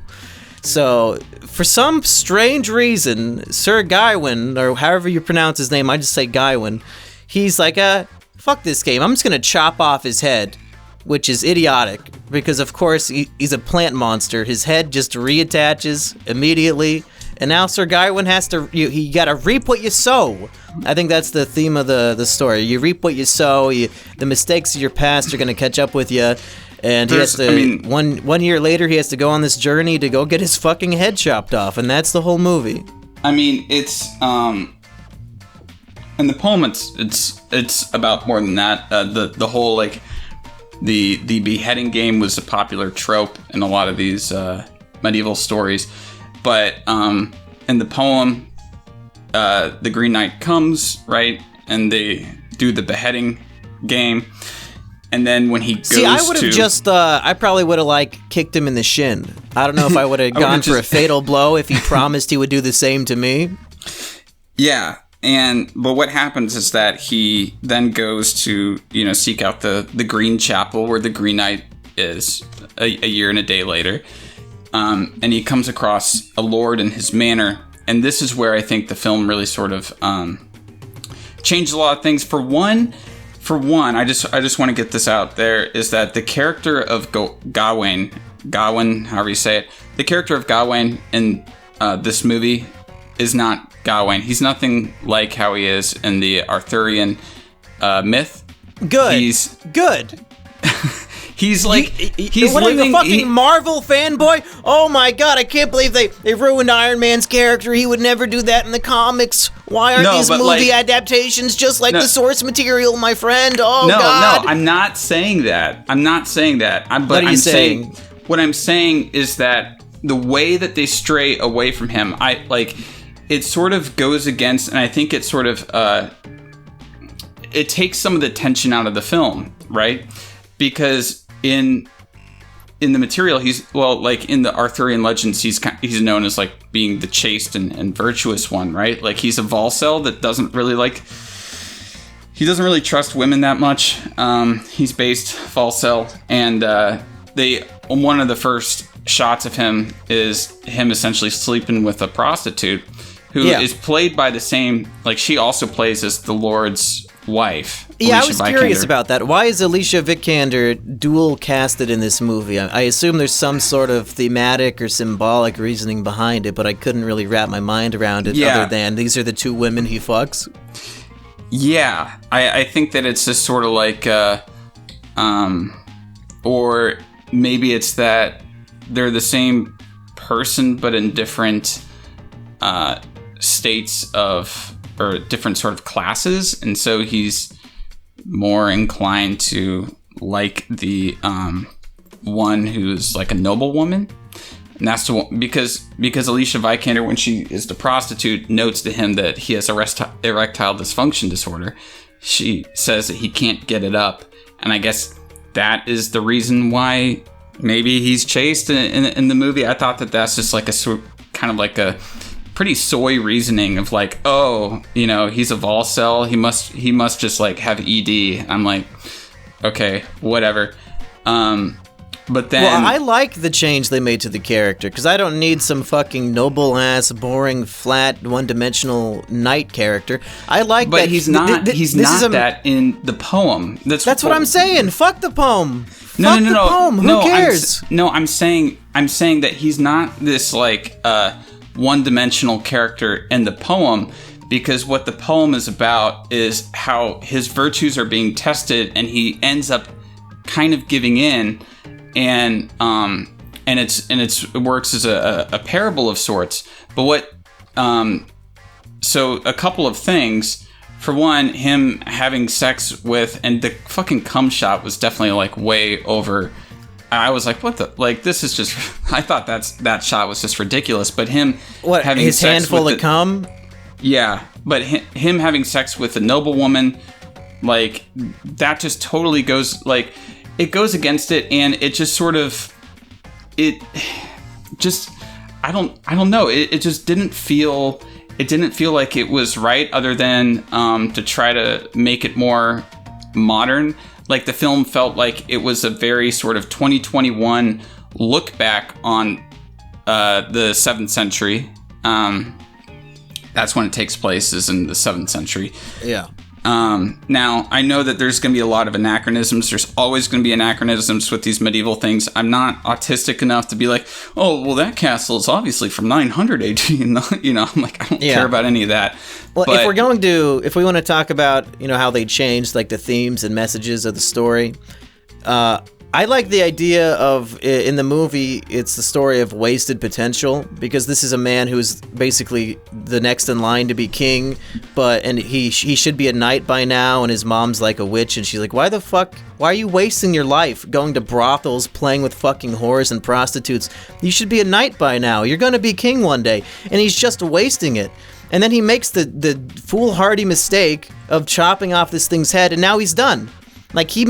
[SPEAKER 1] So, for some strange reason, Sir Gawain, or however you pronounce his name, I just say Gawain, he's like, fuck this game, I'm just gonna chop off his head. Which is idiotic, because of course he's a plant monster. His head just reattaches immediately, and now Sir Gawain has to, you gotta reap what you sow. I think that's the theme of the story. You reap what you sow, the mistakes of your past are gonna catch up with you, and he has to, one year later, he has to go on this journey to go get his fucking head chopped off, and that's the whole movie.
[SPEAKER 2] I mean, it's, in the poem, it's about more than that. The whole, like, the beheading game was a popular trope in a lot of these medieval stories, but in the poem, the Green Knight comes, right, and they do the beheading game, and then when he goes
[SPEAKER 1] I would have I probably would have like kicked him in the shin. I don't know if I would have gone for a fatal blow if he promised he would do the same to me.
[SPEAKER 2] Yeah. But what happens is that he then goes to, seek out the Green Chapel where the Green Knight is a year and a day later. And he comes across a lord in his manor. And this is where I think the film really sort of changed a lot of things. For one, I just want to get this out there, is that the character of Gawain, however you say it, the character of Gawain in this movie is not Gawain. He's nothing like how he is in the Arthurian myth.
[SPEAKER 1] Good.
[SPEAKER 2] He's
[SPEAKER 1] good.
[SPEAKER 2] He's like he's
[SPEAKER 1] what
[SPEAKER 2] living.
[SPEAKER 1] Are you, a fucking Marvel fanboy? Oh my god! I can't believe they ruined Iron Man's character. He would never do that in the comics. Why aren't these movie adaptations just like the source material, my friend? Oh god!
[SPEAKER 2] No, I'm not saying that.
[SPEAKER 1] What are you saying?
[SPEAKER 2] What I'm saying is that the way that they stray away from him, it sort of goes against, and I think it sort of, it takes some of the tension out of the film, right? Because in the material, in the Arthurian legends, he's known as, like, being the chaste and virtuous one, right? Like, he's a Volcel that doesn't really, he doesn't really trust women that much. He's based Volcel, and one of the first shots of him is him essentially sleeping with a prostitute, who is played by the same, she also plays as the Lord's wife.
[SPEAKER 1] Yeah, I was curious about that. Why is Alicia Vikander dual casted in this movie? I assume there's some sort of thematic or symbolic reasoning behind it, but I couldn't really wrap my mind around it other than these are the two women he fucks.
[SPEAKER 2] Yeah, I think that it's just sort of like, or maybe it's that they're the same person but in different states or different sort of classes, and so he's more inclined to like the one who's like a noble woman, and that's the one, because Alicia Vikander, when she is the prostitute, notes to him that he has erectile dysfunction disorder. She says that he can't get it up, And I guess that is the reason why maybe he's chased in the movie. I thought that's just like kind of like a pretty soy reasoning of like, oh, he's a Volcel. He must just like have ED. I'm like, okay, whatever. But then...
[SPEAKER 1] Well, I like the change they made to the character, because I don't need some fucking noble-ass, boring, flat, one-dimensional knight character. I like that...
[SPEAKER 2] But he's not that in the poem. That's
[SPEAKER 1] what I'm saying. Fuck the poem.
[SPEAKER 2] No.
[SPEAKER 1] Poem. Who cares?
[SPEAKER 2] I'm saying that he's not this, like, one-dimensional character in the poem, because what the poem is about is how his virtues are being tested, and he ends up kind of giving in... And it works as a parable of sorts. But what, so a couple of things. For one, him having sex with, and the fucking cum shot was definitely like way over. I was like, what the, like, this is just, I thought that shot was just ridiculous. But him having
[SPEAKER 1] his
[SPEAKER 2] sex
[SPEAKER 1] handful
[SPEAKER 2] with
[SPEAKER 1] of cum?
[SPEAKER 2] Yeah, but him having sex with a noblewoman, like, that just totally goes, like, it goes against it, and it just sort of, I don't know. It just didn't feel like it was right, other than to try to make it more modern. Like, the film felt like it was a very sort of 2021 look back on the 7th century. That's when it takes place, is in the 7th century.
[SPEAKER 1] Yeah.
[SPEAKER 2] Now, I know that there's going to be a lot of anachronisms. There's always going to be anachronisms with these medieval things. I'm not autistic enough to be like, oh, well, that castle is obviously from 900 AD. I'm like, I don't care about any of that.
[SPEAKER 1] Well, if we want to talk about, how they changed, like, the themes and messages of the story, I like the idea of, in the movie, it's the story of wasted potential, because this is a man who's basically the next in line to be king, and he should be a knight by now, and his mom's like a witch, and she's like, why are you wasting your life going to brothels, playing with fucking whores and prostitutes? You should be a knight by now. You're gonna be king one day. And he's just wasting it. And then he makes the foolhardy mistake of chopping off this thing's head, and now he's done. Like, he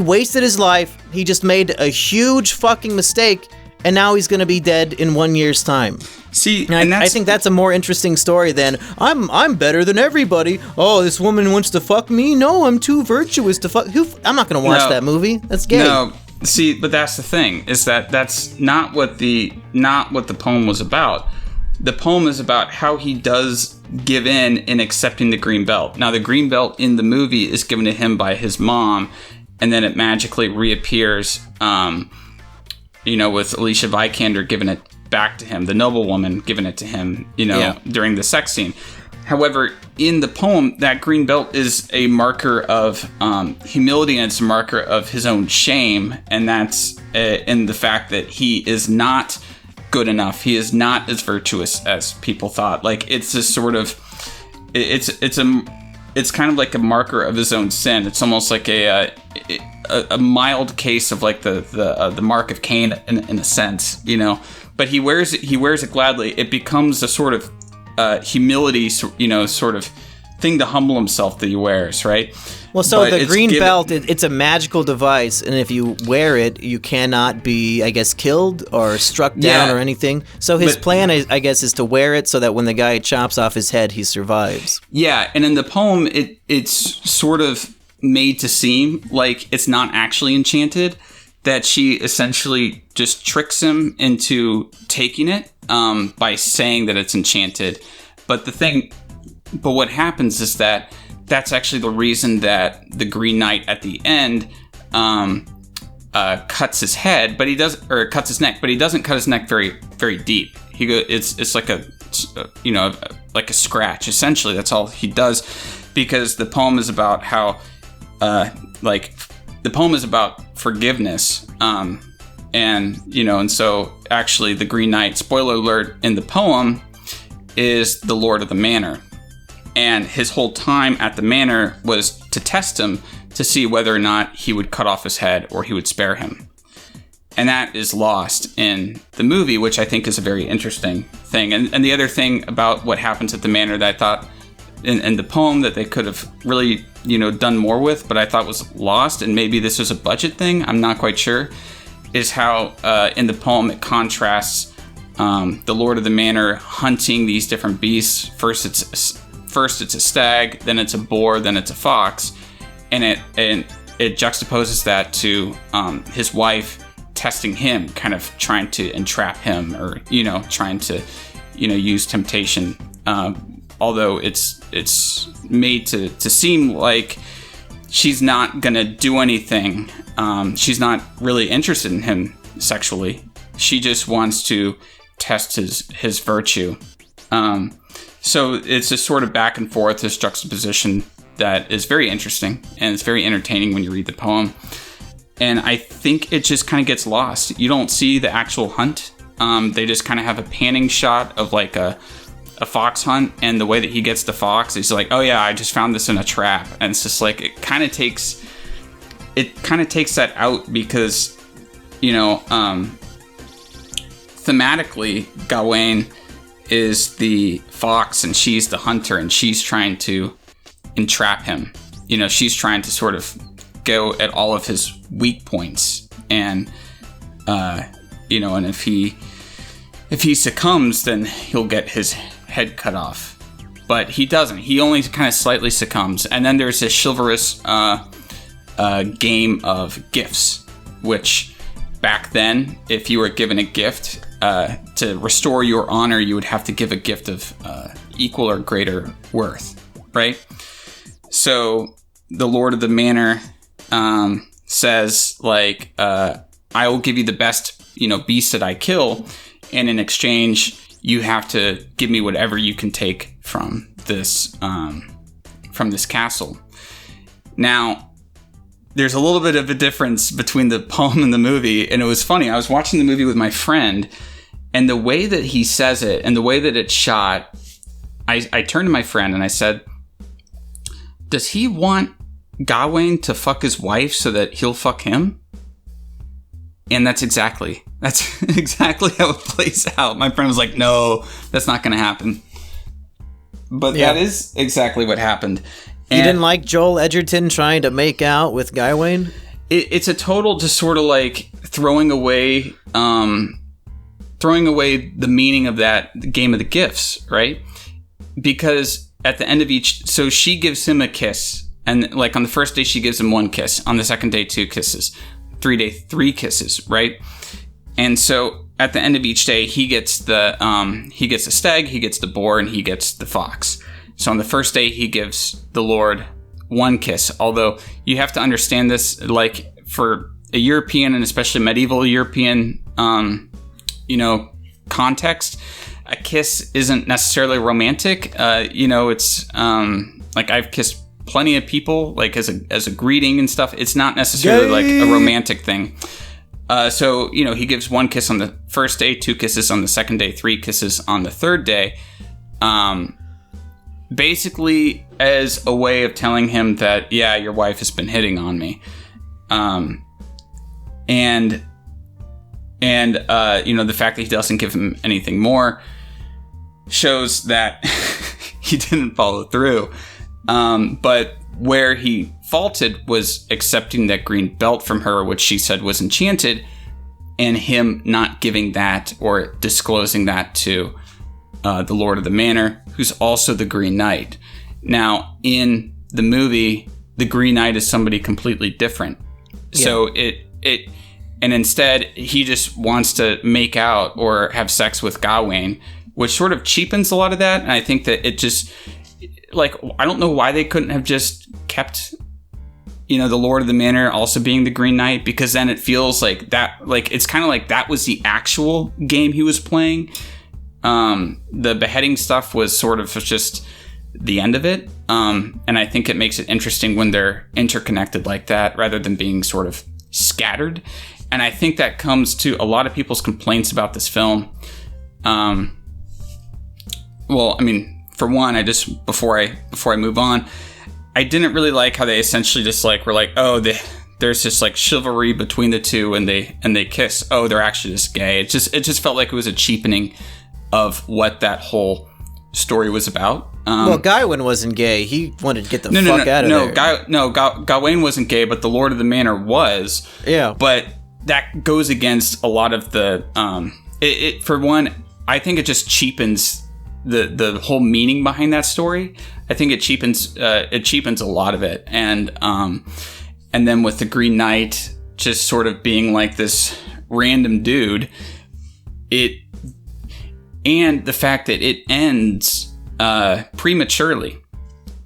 [SPEAKER 1] wasted his life, he just made a huge fucking mistake, and now he's gonna be dead in 1 year's time.
[SPEAKER 2] See,
[SPEAKER 1] and I think that's a more interesting story than, I'm better than everybody. Oh, this woman wants to fuck me? No, I'm too virtuous to fuck. I'm not gonna watch that movie. That's gay.
[SPEAKER 2] No, see, but that's the thing, is that's not what the poem was about. The poem is about how he does give in accepting the green belt. Now, the green belt in the movie is given to him by his mom, and then it magically reappears, with Alicia Vikander giving it back to him, the noblewoman giving it to him, during the sex scene. However, in the poem, that green belt is a marker of humility, and it's a marker of his own shame, and that's in the fact that he is not good enough. He is not as virtuous as people thought. Like, it's a sort of, it's kind of like a marker of his own sin. It's almost like a mild case of like the mark of Cain in a sense, But he wears it gladly. It becomes a sort of humility, sort of thing to humble himself that he wears, right?
[SPEAKER 1] Well, so the green belt, it's a magical device, and if you wear it, you cannot be, I guess, killed or struck down or anything. So his plan, I guess, is to wear it so that when the guy chops off his head, he survives.
[SPEAKER 2] Yeah, and in the poem, it's sort of made to seem like it's not actually enchanted, that she essentially just tricks him into taking it by saying that it's enchanted. But what happens is that's actually the reason that the Green Knight at the end cuts his head, but cuts his neck, but he doesn't cut his neck very, very deep. It's like like a scratch. Essentially, that's all he does, because the poem is about how, the poem is about forgiveness, and so actually the Green Knight, spoiler alert, in the poem is the Lord of the Manor. And his whole time at the manor was to test him to see whether or not he would cut off his head or he would spare him. And that is lost in the movie, which I think is a very interesting thing. And the other thing about what happens at the manor that I thought in the poem that they could have really, done more with, but I thought was lost, and maybe this was a budget thing, I'm not quite sure, is how in the poem it contrasts the Lord of the Manor hunting these different beasts. First it's a stag, then it's a boar, then it's a fox, and it juxtaposes that to his wife testing him, kind of trying to entrap him, or trying to use temptation, although it's made to seem like she's not gonna do anything. She's not really interested in him sexually. She just wants to test his virtue. So it's this sort of back and forth, this juxtaposition that is very interesting, and it's very entertaining when you read the poem. And I think it just kind of gets lost. You don't see the actual hunt. They just kind of have a panning shot of like a fox hunt, and the way that he gets the fox, he's like, oh yeah, I just found this in a trap. And it's just like, it kind of takes that out, because thematically Gawain is the fox and she's the hunter, and she's trying to entrap him. She's trying to sort of go at all of his weak points, and and if he succumbs, then he'll get his head cut off. But he doesn't. He only kind of slightly succumbs. And then there's this chivalrous game of gifts, which back then, if you were given a gift to restore your honor, you would have to give a gift of equal or greater worth, right? So the Lord of the Manor says, like, I will give you the best, beast that I kill, and in exchange, you have to give me whatever you can take from this castle. Now, there's a little bit of a difference between the poem and the movie, and it was funny. I was watching the movie with my friend, and the way that he says it and the way that it's shot, I turned to my friend and I said, does he want Gawain to fuck his wife so that he'll fuck him? And that's exactly how it plays out. My friend was like, no, that's not going to happen. But that is exactly what happened. And
[SPEAKER 1] you didn't like Joel Edgerton trying to make out with Gawain?
[SPEAKER 2] It's a total just sort of like throwing away the meaning of that game of the gifts, right? Because at the end of so she gives him a kiss, and like on the first day she gives him one kiss, on the second day 2 kisses, 3 day 3 kisses, right? And so at the end of each day he gets the stag, he gets the boar, and he gets the fox. So on the first day he gives the Lord one kiss, although you have to understand this, like for a European and especially medieval European context, a kiss isn't necessarily romantic. It's like I've kissed plenty of people like as a greeting and stuff. It's not necessarily like a romantic thing. So he gives one kiss on the first day, 2 kisses on the second day, 3 kisses on the third day, basically as a way of telling him that, yeah, your wife has been hitting on me, and the fact that he doesn't give him anything more shows that he didn't follow through. But where he faulted was accepting that green belt from her, which she said was enchanted, and him not giving that or disclosing that to the Lord of the Manor, who's also the Green Knight. Now, in the movie, the Green Knight is somebody completely different. Yeah. So and instead, he just wants to make out or have sex with Gawain, which sort of cheapens a lot of that. And I think that it just, like, I don't know why they couldn't have just kept, the Lord of the Manor also being the Green Knight, because then it feels like that, like, it's kind of like that was the actual game he was playing. The beheading stuff was sort of just the end of it. And I think it makes it interesting when they're interconnected like that, rather than being sort of scattered. And I think that comes to a lot of people's complaints about this film. Well, I mean, for one, I just before I move on, I didn't really like how they essentially just like were like, oh, there's this like chivalry between the two, and they kiss. Oh, they're actually just gay. It just felt like it was a cheapening of what that whole story was about.
[SPEAKER 1] Well, Gawain wasn't gay. He wanted to get the fuck out of there.
[SPEAKER 2] Gawain wasn't gay, but the Lord of the Manor was.
[SPEAKER 1] Yeah.
[SPEAKER 2] But that goes against a lot of the... for one, I think it just cheapens the whole meaning behind that story. I think it cheapens a lot of it. And then with the Green Knight just sort of being like this random dude, and the fact that it ends prematurely.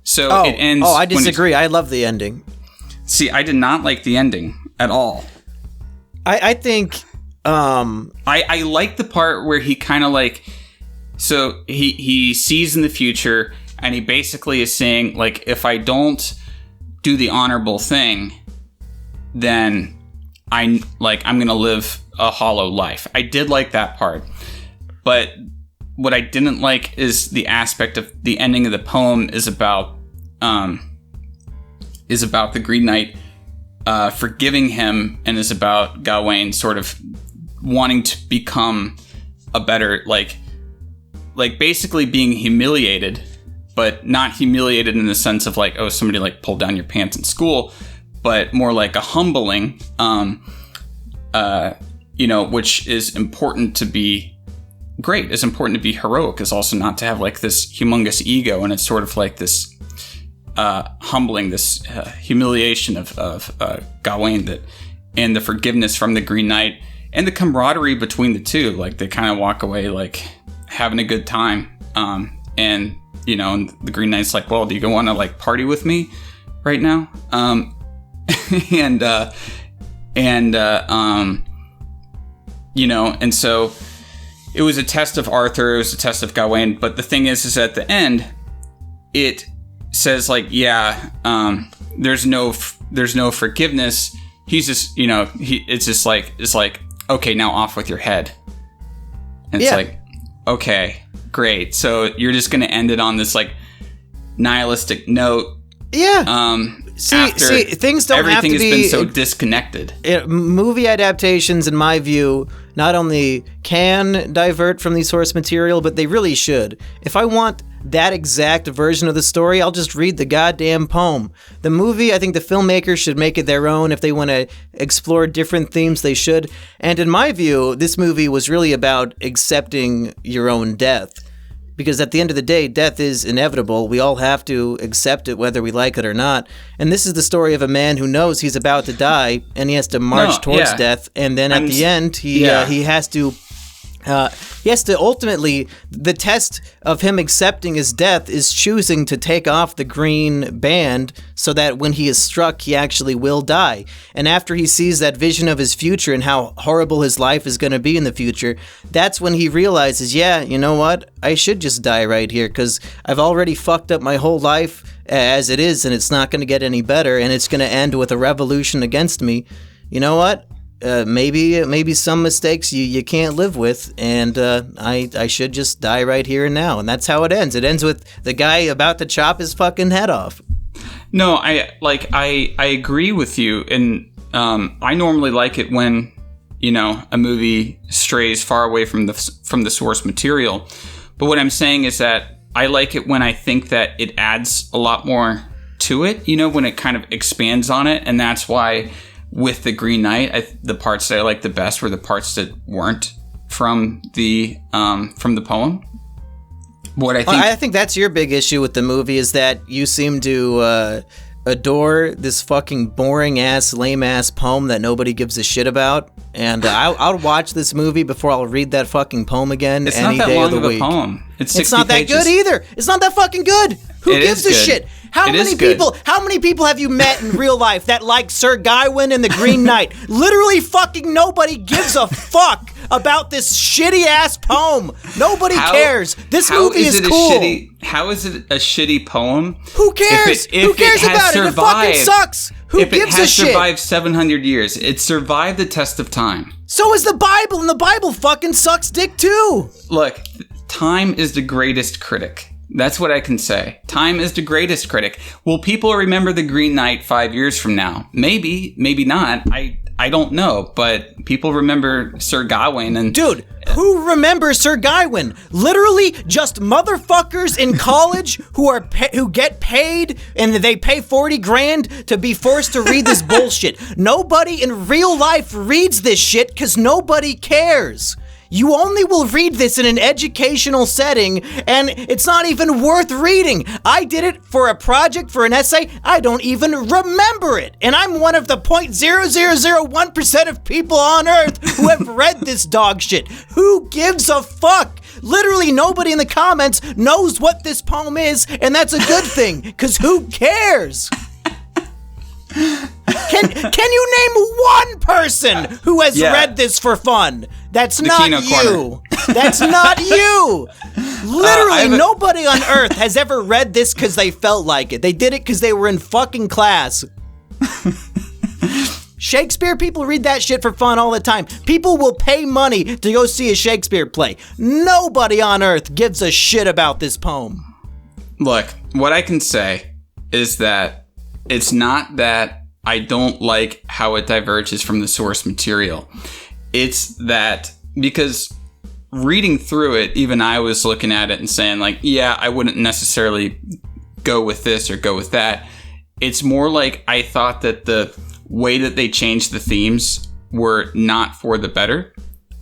[SPEAKER 2] So it ends...
[SPEAKER 1] Oh, I disagree. I love the ending.
[SPEAKER 2] See, I did not like the ending at all.
[SPEAKER 1] I think...
[SPEAKER 2] I like the part where he kind of like... So he sees in the future, and he basically is saying, like, if I don't do the honorable thing, then I'm going to live a hollow life. I did like that part. But what I didn't like is the aspect of the ending of the poem is about the Green Knight forgiving him, and is about Gawain sort of wanting to become a better, like basically being humiliated, but not humiliated in the sense of like, oh, somebody like pulled down your pants in school, but more like a humbling, which is important to be great. It's important to be heroic. Is also not to have like this humongous ego, and it's sort of like this humbling, this humiliation of Gawain, and the forgiveness from the Green Knight, and the camaraderie between the two. Like they kind of walk away like having a good time, and the Green Knight's like, well, do you want to like party with me right now? And so it was a test of Arthur, it was a test of Gawain, but the thing is at the end, it says like, there's no forgiveness. He's just, it's like, okay, now off with your head. And it's like, okay, great. So you're just going to end it on this like nihilistic note.
[SPEAKER 1] Yeah. See, things don't have to be...
[SPEAKER 2] Everything has been so disconnected.
[SPEAKER 1] Movie adaptations, in my view, not only can divert from the source material, but they really should. If I want that exact version of the story, I'll just read the goddamn poem. The movie, I think the filmmakers should make it their own. If they want to explore different themes, they should. And in my view, this movie was really about accepting your own death. Because at the end of the day, death is inevitable. We all have to accept it whether we like it or not. And this is the story of a man who knows he's about to die, and he has to march towards death. And then at the end, he has to ultimately, the test of him accepting his death is choosing to take off the green band so that when he is struck, he actually will die. And after he sees that vision of his future and how horrible his life is going to be in the future, that's when he realizes, you know what? I should just die right here because I've already fucked up my whole life as it is, and it's not going to get any better, and it's going to end with a revolution against me. You know what? Maybe some mistakes you can't live with, and I should just die right here and now. And that's how it ends. It ends with the guy about to chop his fucking head off.
[SPEAKER 2] No, I agree with you, and I normally like it when a movie strays far away from the source material. But what I'm saying is that I like it when I think that it adds a lot more to it. When it kind of expands on it, and that's why. With the Green Knight, the parts that I liked the best were the parts that weren't from the poem.
[SPEAKER 1] I think that's your big issue with the movie is that you seem to adore this fucking boring ass, lame ass poem that nobody gives a shit about. And I'll watch this movie before I'll read that fucking poem again any day of the week.
[SPEAKER 2] It's not that long of a poem.
[SPEAKER 1] It's not that good either. It's not that fucking good. Who gives a shit? How many people have you met in real life that like Sir Gawain and the Green Knight? Literally fucking nobody gives a fuck about this shitty ass poem. Nobody cares. This movie is cool.
[SPEAKER 2] How is it a shitty poem?
[SPEAKER 1] Who cares? Who cares about it? It fucking sucks. Who gives a shit? If it has
[SPEAKER 2] survived 700 years, it survived the test of time.
[SPEAKER 1] So is the Bible, and the Bible fucking sucks dick too.
[SPEAKER 2] Look, time is the greatest critic. That's what I can say. Time is the greatest critic. Will people remember the Green Knight 5 years from now? Maybe, maybe not. I don't know. But people remember Sir Gawain and
[SPEAKER 1] Who remembers Sir Gawain? Literally just motherfuckers in college who get paid and they pay 40 grand to be forced to read this bullshit. Nobody in real life reads this shit because nobody cares. You only will read this in an educational setting, and it's not even worth reading. I did it for a project, for an essay. I don't even remember it. And I'm one of the 0.0001% of people on Earth who have read this dog shit. Who gives a fuck? Literally nobody in the comments knows what this poem is, and that's a good thing, because who cares? Can you name one person who has read this for fun? That's not you. That's not you. Literally, nobody on Earth has ever read this because they felt like it. They did it because they were in fucking class. Shakespeare, people read that shit for fun all the time. People will pay money to go see a Shakespeare play. Nobody on Earth gives a shit about this poem.
[SPEAKER 2] Look, what I can say is that it's not that I don't like how it diverges from the source material. It's that because reading through it, even I was looking at it and saying like, yeah, I wouldn't necessarily go with this or go with that. It's more like I thought that the way that they changed the themes were not for the better.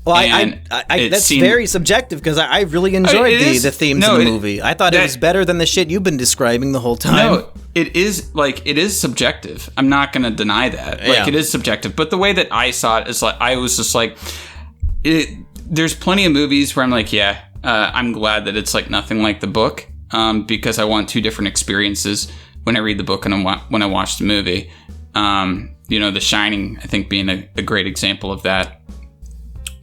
[SPEAKER 1] Well, that's very subjective because I really enjoyed the themes in the movie. I thought it was better than the shit you've been describing the whole time.
[SPEAKER 2] No, it is subjective. I'm not going to deny that. It is subjective. But the way that I saw it is like, I was just like, there's plenty of movies where I'm like, I'm glad that it's like nothing like the book because I want two different experiences when I read the book and when I watch the movie. The Shining, I think, being a great example of that.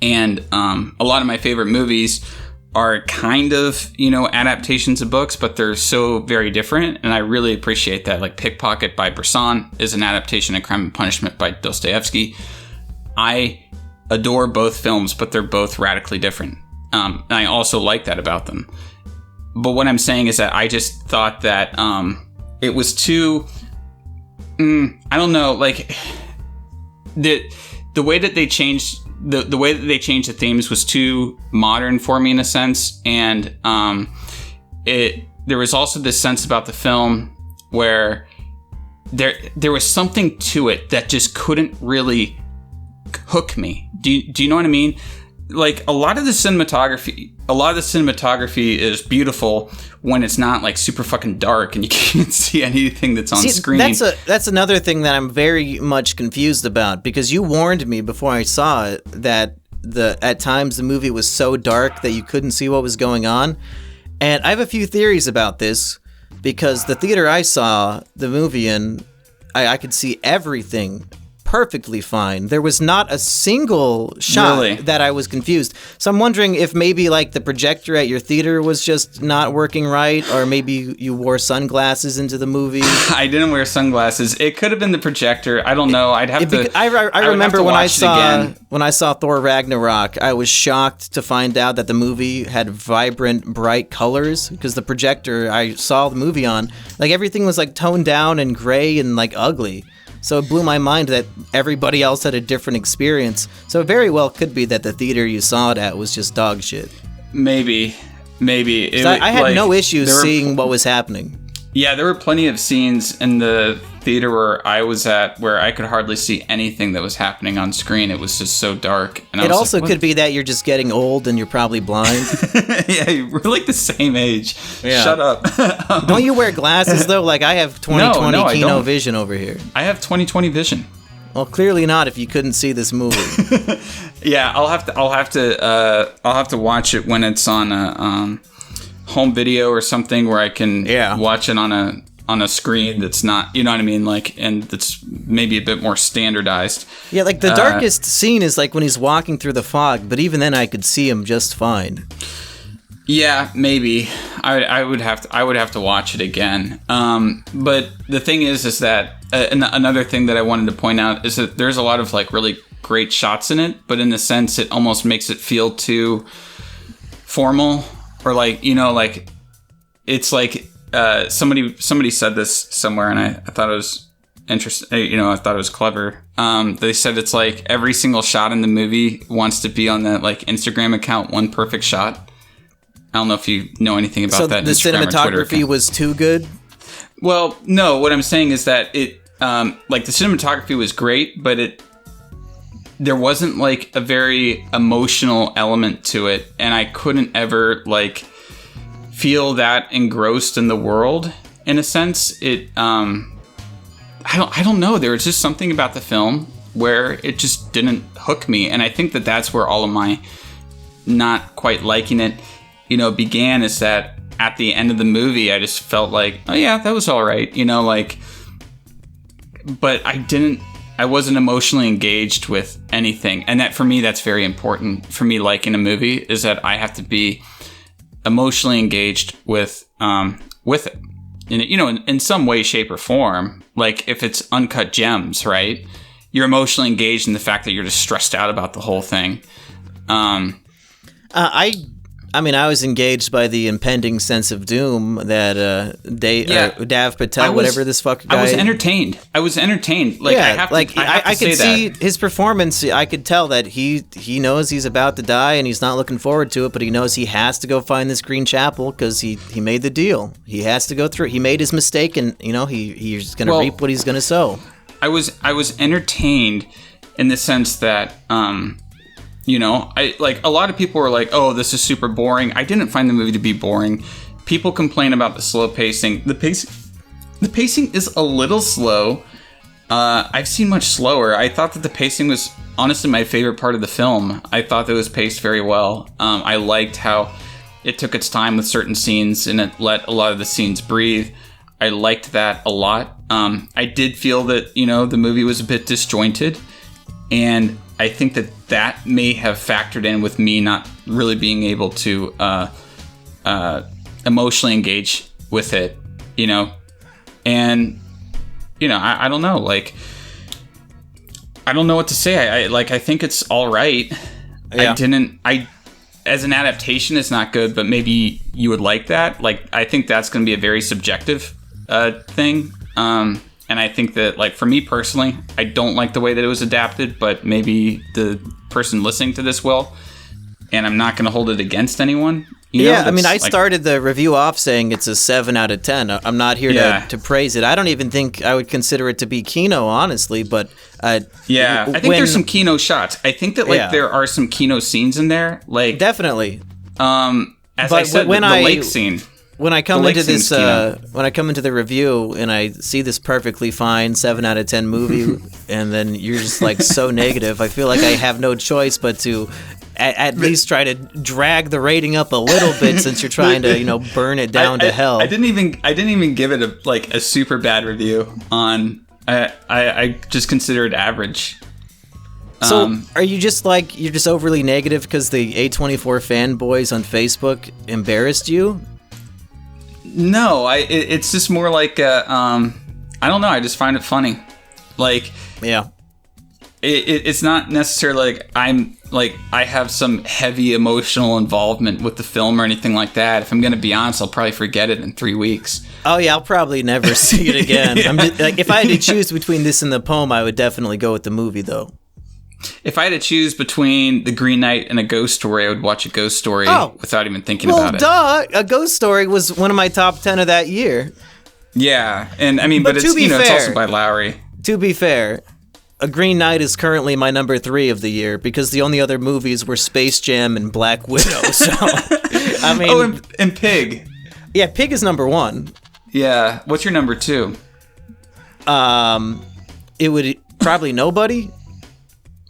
[SPEAKER 2] And a lot of my favorite movies are kind of, adaptations of books, but they're so very different. And I really appreciate that. Like Pickpocket by Bresson is an adaptation of Crime and Punishment by Dostoevsky. I adore both films, but they're both radically different. And I also like that about them. But what I'm saying is that I just thought that it was too... I don't know, like... The way that they changed... The way that they changed the themes was too modern for me in a sense, and there was also this sense about the film where there was something to it that just couldn't really hook me. Do you know what I mean? Like a lot of the cinematography is beautiful when it's not like super fucking dark and you can't see anything that's on screen.
[SPEAKER 1] That's another thing that I'm very much confused about, because you warned me before I saw it that at times the movie was so dark that you couldn't see what was going on. And I have a few theories about this, because the theater I saw the movie in, I could see everything perfectly fine. There was not a single shot that I was confused. So I'm wondering if maybe like the projector at your theater was just not working right, or maybe you wore sunglasses into the movie.
[SPEAKER 2] I didn't wear sunglasses. It could have been the projector. I don't know.
[SPEAKER 1] I remember when I saw Thor Ragnarok, I was shocked to find out that the movie had vibrant, bright colors, because the projector I saw the movie on, like everything was like toned down and gray and like ugly. So it blew my mind that everybody else had a different experience. So it very well could be that the theater you saw it at was just dog shit.
[SPEAKER 2] Maybe.
[SPEAKER 1] I had no issues seeing what was happening.
[SPEAKER 2] Yeah, there were plenty of scenes in the theater where I was at where I could hardly see anything that was happening on screen. It was just so dark. And
[SPEAKER 1] it also could be that you're just getting old and you're probably blind.
[SPEAKER 2] Yeah, we're like the same age. Yeah. Shut up.
[SPEAKER 1] Don't you wear glasses though? Like I have 20/20 kino vision over here.
[SPEAKER 2] I have 20/20 vision.
[SPEAKER 1] Well, clearly not if you couldn't see this movie.
[SPEAKER 2] Yeah, I'll have to watch it when it's on a home video or something where I can watch it on a screen that's not, you know what I mean, like, and that's maybe a bit more standardized.
[SPEAKER 1] Yeah, like the darkest scene is like when he's walking through the fog, but even then I could see him just fine.
[SPEAKER 2] Yeah, maybe I would have to watch it again. But the thing is that another thing that I wanted to point out is that there's a lot of like really great shots in it, but in a sense it almost makes it feel too formal, or like, like it's like somebody said this somewhere, and I thought it was interesting. You know, I thought it was clever. They said it's like every single shot in the movie wants to be on that like Instagram account, One Perfect Shot. I don't know if you know anything about that.
[SPEAKER 1] So the cinematography was too good?
[SPEAKER 2] Well, no. What I'm saying is that it, like the cinematography was great, but there wasn't like a very emotional element to it, and I couldn't ever like feel that engrossed in the world. In a sense, I don't know. There was just something about the film where it just didn't hook me, and I think that that's where all of my not quite liking it, you know, began. Is that at the end of the movie, I just felt like, oh yeah, that was all right, you know, like, but I wasn't emotionally engaged with anything, and that for me, that's very important. For me, liking a movie is that I have to be emotionally engaged with it. You know, in some way, shape, or form. Like if it's Uncut Gems, right? You're emotionally engaged in the fact that you're just stressed out about the whole thing.
[SPEAKER 1] I mean, I was engaged by the impending sense of doom that Dav Patel, whatever this fucking guy.
[SPEAKER 2] I was entertained. Like,
[SPEAKER 1] yeah,
[SPEAKER 2] I
[SPEAKER 1] could see his performance. I could tell that he knows he's about to die and he's not looking forward to it, but he knows he has to go find this green chapel because he made the deal. He has to go through. He made his mistake, and you know he's going to reap what he's going to sow.
[SPEAKER 2] I was entertained in the sense that. You know, I like a lot of people were like, "Oh, this is super boring." I didn't find the movie to be boring. People complain about the slow pacing. The pacing is a little slow. I've seen much slower. I thought that the pacing was honestly my favorite part of the film. I thought that it was paced very well. I liked how it took its time with certain scenes and it let a lot of the scenes breathe. I liked that a lot. I did feel that, you know, the movie was a bit disjointed, and I think that may have factored in with me not really being able to emotionally engage with it, you know, and you know, I don't know, like, I don't know what to say. I think it's all right. Yeah. As an adaptation, it's not good, but maybe you would like that. Like, I think that's going to be a very subjective thing. And I think that, like, for me personally, I don't like the way that it was adapted, but maybe the person listening to this will. And I'm not going to hold it against anyone. You know,
[SPEAKER 1] I mean, I started the review off saying it's a 7 out of 10. I'm not here to praise it. I don't even think I would consider it to be kino, honestly, but... I think there's some kino shots. I think that, like, there are some kino scenes in there. Like, definitely.
[SPEAKER 2] As I said, the lake scene...
[SPEAKER 1] When I come into this, when I come into the review and I see this perfectly fine 7 out of 10 movie, and then you're just like so negative, I feel like I have no choice but to at least try to drag the rating up a little bit, since you're trying to, you know, burn it down to hell.
[SPEAKER 2] I didn't even give it a super bad review on. I just consider it average.
[SPEAKER 1] So are you just like, you're just overly negative because the A24 fanboys on Facebook embarrassed you?
[SPEAKER 2] No, it's just more like I don't know. I just find it funny. Like, yeah, it's not necessarily like I have some heavy emotional involvement with the film or anything like that. If I'm gonna be honest, I'll probably forget it in 3 weeks.
[SPEAKER 1] Oh yeah, I'll probably never see it again. I'm just, like, if I had to choose between this and the poem, I would definitely go with the movie, though.
[SPEAKER 2] If I had to choose between The Green Knight and A Ghost Story, I would watch A Ghost Story without even thinking about it.
[SPEAKER 1] Well, duh! A Ghost Story was one of my top 10 of that year.
[SPEAKER 2] Yeah, and I mean, but it's, you know, it's also by Lowry.
[SPEAKER 1] To be fair, A Green Knight is currently my number 3 of the year, because the only other movies were Space Jam and Black Widow. So, I mean,
[SPEAKER 2] and Pig.
[SPEAKER 1] Yeah, Pig is number 1.
[SPEAKER 2] Yeah, what's your number 2?
[SPEAKER 1] It would probably Nobody.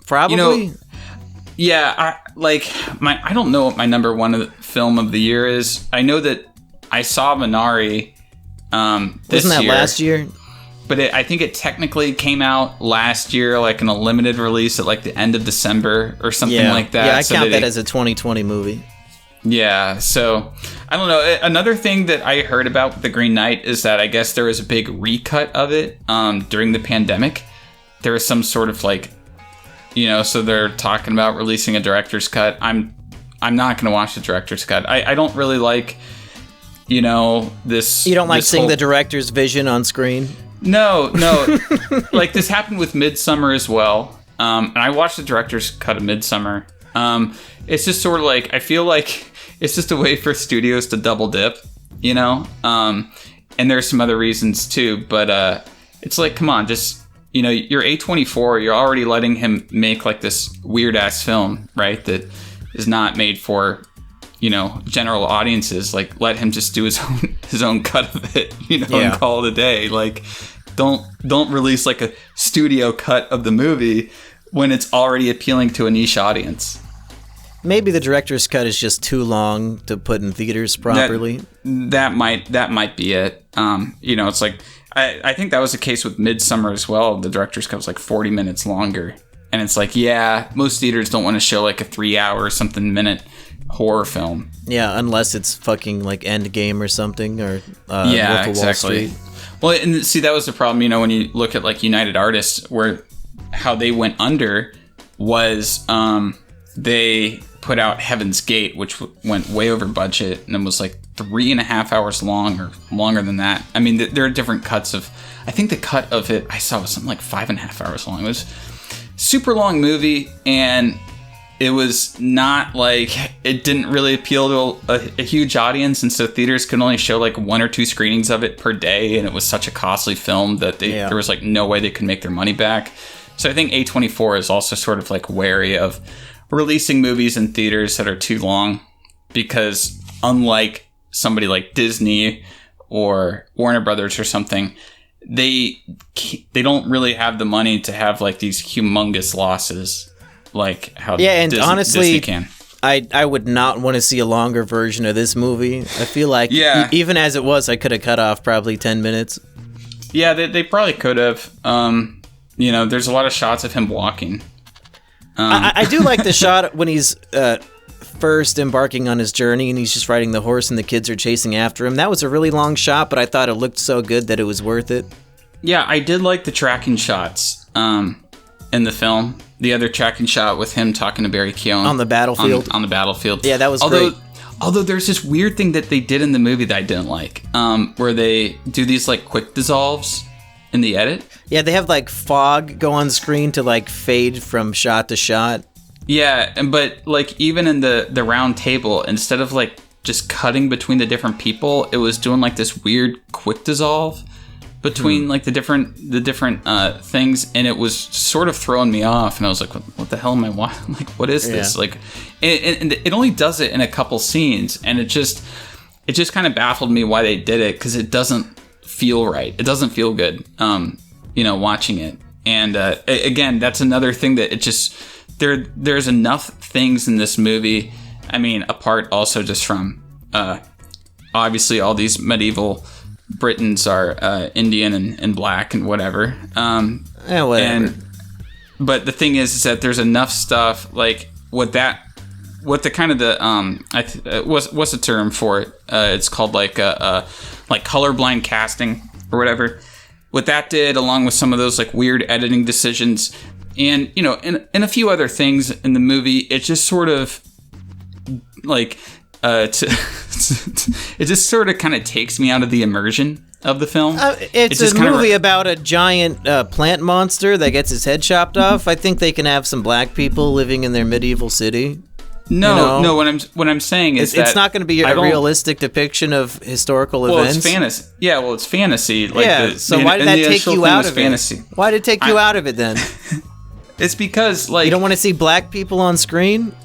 [SPEAKER 1] Probably.
[SPEAKER 2] You know, yeah, I don't know what my number 1 film of the year is. I know that I saw Minari this
[SPEAKER 1] Wasn't that
[SPEAKER 2] year,
[SPEAKER 1] last year?
[SPEAKER 2] But I think it technically came out last year, like in a limited release at like the end of December or something like that.
[SPEAKER 1] Yeah, I count that as a 2020 movie.
[SPEAKER 2] Yeah, so I don't know. Another thing that I heard about The Green Knight is that I guess there was a big recut of it during the pandemic. There was some sort of like, you know, so they're talking about releasing a director's cut. I'm not going to watch the director's cut. I don't really like, you know, this.
[SPEAKER 1] You don't like seeing the director's vision on screen?
[SPEAKER 2] No. Like, this happened with Midsummer as well. And I watched the director's cut of Midsummer. It's just sort of like, I feel like it's just a way for studios to double dip, you know? And there's some other reasons too, but it's like, come on, just, you know, you're A24, you're already letting him make like this weird ass film, right? That is not made for, you know, general audiences. Like, let him just do his own cut of it, you know, and call it a day. Like, don't release like a studio cut of the movie when it's already appealing to a niche audience.
[SPEAKER 1] Maybe the director's cut is just too long to put in theaters properly.
[SPEAKER 2] That might be it. You know, it's like, I think that was the case with Midsummer as well. The director's cut was like 40 minutes longer. And it's like, yeah, most theaters don't want to show like a 3-hour something minute horror film.
[SPEAKER 1] Yeah, unless it's fucking like Endgame or something, or Wolf of Wall Street.
[SPEAKER 2] Well, and see, that was the problem, you know, when you look at like United Artists, where how they went under was they put out Heaven's Gate, which went way over budget and it was like 3.5 hours long, or longer than that. I mean, there are different cuts of, I think the cut of it I saw was something like 5.5 hours long. It was super long movie, and it was not like, it didn't really appeal to a huge audience, and so theaters could only show like 1 or 2 screenings of it per day, and it was such a costly film that there was like no way they could make their money back. So I think A24 is also sort of like wary of releasing movies in theaters that are too long, because unlike somebody like Disney or Warner Brothers or something, they don't really have the money to have like these humongous losses like how
[SPEAKER 1] honestly,
[SPEAKER 2] Disney can.
[SPEAKER 1] I would not want to see a longer version of this movie. I feel like even as it was, I could have cut off probably 10 minutes.
[SPEAKER 2] Yeah, they probably could have. You know, there's a lot of shots of him walking.
[SPEAKER 1] I do like the shot when he's first embarking on his journey and he's just riding the horse and the kids are chasing after him. That was a really long shot, but I thought it looked so good that it was worth it.
[SPEAKER 2] Yeah, I did like the tracking shots in the film. The other tracking shot with him talking to Barry Keoghan.
[SPEAKER 1] On the battlefield.
[SPEAKER 2] On the battlefield.
[SPEAKER 1] Yeah, that was great.
[SPEAKER 2] Although there's this weird thing that they did in the movie that I didn't like, where they do these like quick dissolves in the edit.
[SPEAKER 1] Yeah, they have like fog go on screen to like fade from shot to shot.
[SPEAKER 2] Yeah, but like even in the round table, instead of like just cutting between the different people, it was doing like this weird quick dissolve between like the different things, and it was sort of throwing me off, and I was like, what the hell am I watching? Like, what is this? Like, and it only does it in a couple scenes, and it just kind of baffled me why they did it, because it doesn't feel right. It doesn't feel good, you know, watching it. And again, that's another thing that it just, there's enough things in this movie. I mean, apart also just from obviously all these medieval Britons are Indian and black and whatever.
[SPEAKER 1] Whatever.
[SPEAKER 2] But the thing is that there's enough stuff like what's the term for it? It's called like colorblind casting or whatever. What that did, along with some of those like weird editing decisions, and you know, and a few other things in the movie, it just sort of like it just sort of kind of takes me out of the immersion of the film.
[SPEAKER 1] It's a movie about a giant plant monster that gets his head chopped off. I think they can have some black people living in their medieval city.
[SPEAKER 2] No. What I'm saying is that
[SPEAKER 1] it's not going to be a realistic depiction of historical events.
[SPEAKER 2] It's fantasy. Yeah, well, it's fantasy. Like
[SPEAKER 1] so why did that take you out of it? Why did it take you out of it then?
[SPEAKER 2] It's because like
[SPEAKER 1] you don't want to see black people on screen.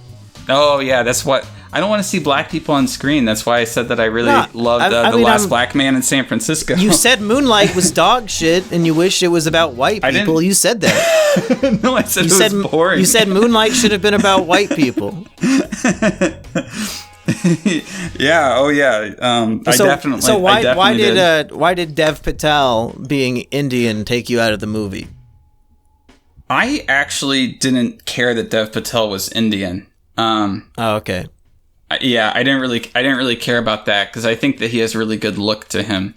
[SPEAKER 2] Oh yeah, that's what. I don't want to see black people on screen. That's why I said that I really loved The Last Black Man in San Francisco.
[SPEAKER 1] You said Moonlight was dog shit, and you wish it was about white people. You said that.
[SPEAKER 2] No, I said it was boring.
[SPEAKER 1] You said Moonlight should have been about white people.
[SPEAKER 2] Yeah. Oh yeah. I definitely.
[SPEAKER 1] So why did Dev Patel being Indian take you out of the movie?
[SPEAKER 2] I actually didn't care that Dev Patel was Indian.
[SPEAKER 1] Okay.
[SPEAKER 2] Yeah, I didn't really care about that, because I think that he has a really good look to him.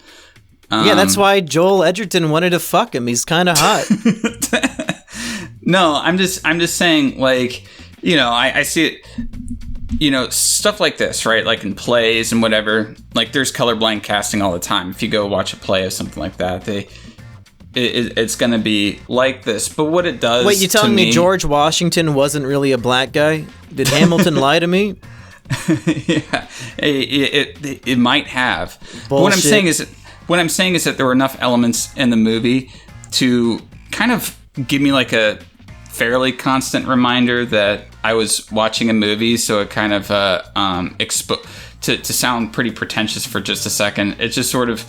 [SPEAKER 1] Yeah, that's why Joel Edgerton wanted to fuck him. He's kind of hot.
[SPEAKER 2] No, I'm just saying, like, you know, I see it, you know, stuff like this, right? Like in plays and whatever. Like, there's colorblind casting all the time. If you go watch a play or something like that, it's going to be like this. But what it does.
[SPEAKER 1] Wait, you telling me George Washington wasn't really a black guy? Did Hamilton lie to me?
[SPEAKER 2] Yeah, it might have. But what I'm saying is that there were enough elements in the movie to kind of give me like a fairly constant reminder that I was watching a movie. So it kind of to sound pretty pretentious for just a second, it just sort of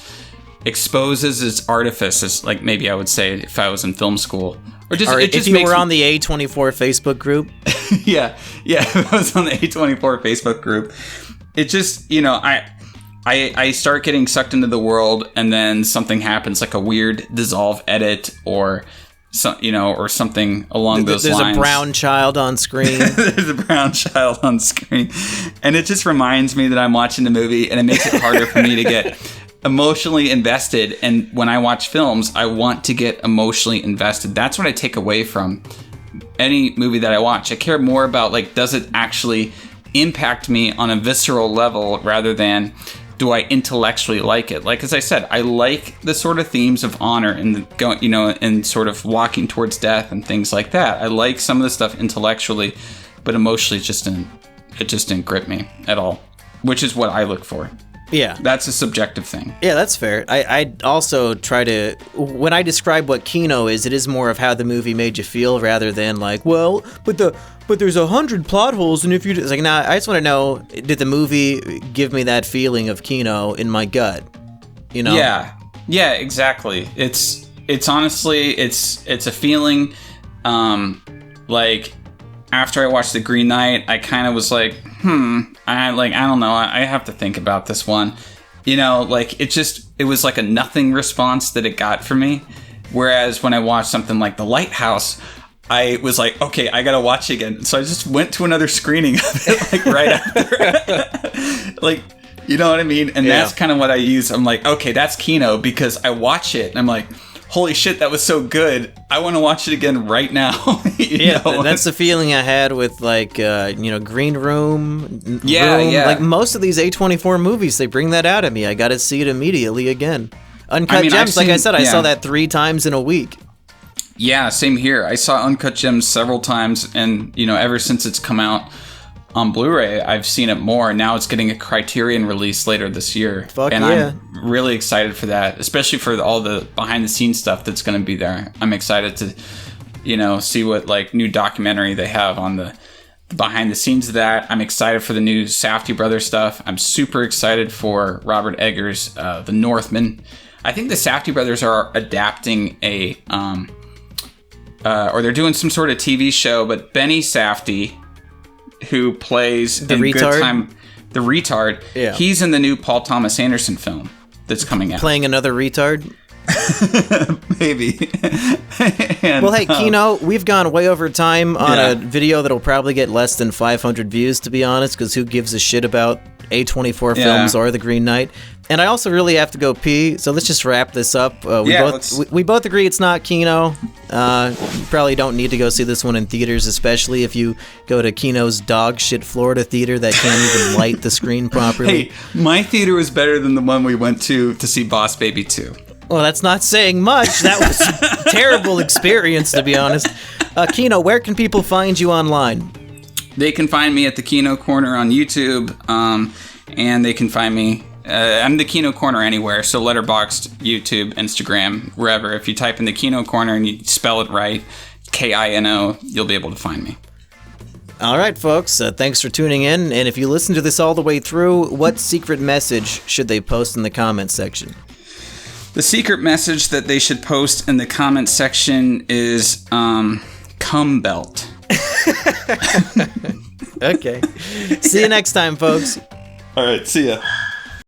[SPEAKER 2] exposes its artifices, like maybe I would say if I was in film school. Or
[SPEAKER 1] if you were on the A24 Facebook group.
[SPEAKER 2] yeah, if I was on the A24 Facebook group. It just, I start getting sucked into the world, and then something happens, like a weird dissolve edit or something along those lines.
[SPEAKER 1] There's a brown child on screen.
[SPEAKER 2] There's a brown child on screen. And it just reminds me that I'm watching the movie, and it makes it harder for me to get emotionally invested. And when I watch films, I want to get emotionally invested. That's what I take away from any movie that I watch. I care more about, like, does it actually impact me on a visceral level rather than do I intellectually like it? Like, as I said, I like the sort of themes of honor and and sort of walking towards death and things like that. I like some of the stuff intellectually, but emotionally it just didn't grip me at all, which is what I look for.
[SPEAKER 1] Yeah.
[SPEAKER 2] That's a subjective thing.
[SPEAKER 1] Yeah, that's fair. I also try to, when I describe what kino is, it is more of how the movie made you feel rather than like, well, but there's 100 plot holes, and if you, it's like, nah, I just want to know, did the movie give me that feeling of kino in my gut?
[SPEAKER 2] Yeah, exactly. It's honestly, it's a feeling, like, after I watched The Green Knight, I kind of was like, I don't know, I have to think about this one. Like, it was like a nothing response that it got for me. Whereas when I watched something like The Lighthouse, I was like, okay, I gotta watch it again. So I just went to another screening of it, like, right after. Like, you know what I mean? And that's kind of what I use. I'm like, okay, that's kino, because I watch it and I'm like, holy shit, that was so good. I want to watch it again right now.
[SPEAKER 1] That's the feeling I had with, like, Green Room.
[SPEAKER 2] Yeah.
[SPEAKER 1] Like, most of these A24 movies, they bring that out of me. I got to see it immediately again. Uncut Gems, like I said, I saw that 3 times in a week.
[SPEAKER 2] Yeah, same here. I saw Uncut Gems several times, and, ever since it's come out on Blu-ray, I've seen it more. Now it's getting a Criterion release later this year. I'm really excited for that, especially for all the behind-the-scenes stuff that's going to be there. I'm excited to, see what, like, new documentary they have on the behind-the-scenes of that. I'm excited for the new Safdie Brothers stuff. I'm super excited for Robert Eggers' The Northman. I think the Safdie Brothers are adapting or they're doing some sort of TV show, but Benny Safdie, who plays
[SPEAKER 1] the retard?
[SPEAKER 2] The retard.
[SPEAKER 1] Yeah.
[SPEAKER 2] He's in the new Paul Thomas Anderson film that's coming out.
[SPEAKER 1] Playing another retard?
[SPEAKER 2] Maybe.
[SPEAKER 1] Well, hey, Kino, we've gone way over time on a video that'll probably get less than 500 views, to be honest, because who gives a shit about A24 films or The Green Knight? And I also really have to go pee, so let's just wrap this up. We both agree it's not Kino. You probably don't need to go see this one in theaters, especially if you go to Kino's dog shit Florida theater that can't even light the screen properly.
[SPEAKER 2] Hey, my theater was better than the one we went to see Boss Baby 2.
[SPEAKER 1] Well, that's not saying much. That was a terrible experience, to be honest. Kino, where can people find you online?
[SPEAKER 2] They can find me at the Kino Corner on YouTube, and they can find me. I'm the Kino Corner anywhere, so Letterboxd, YouTube, Instagram, wherever. If you type in the Kino Corner and you spell it right, Kino, you'll be able to find me.
[SPEAKER 1] All right, folks. Thanks for tuning in. And if you listen to this all the way through, what secret message should they post in the comments section?
[SPEAKER 2] The secret message that they should post in the comments section is cum belt.
[SPEAKER 1] Okay. See you next time, folks.
[SPEAKER 2] All right. See ya.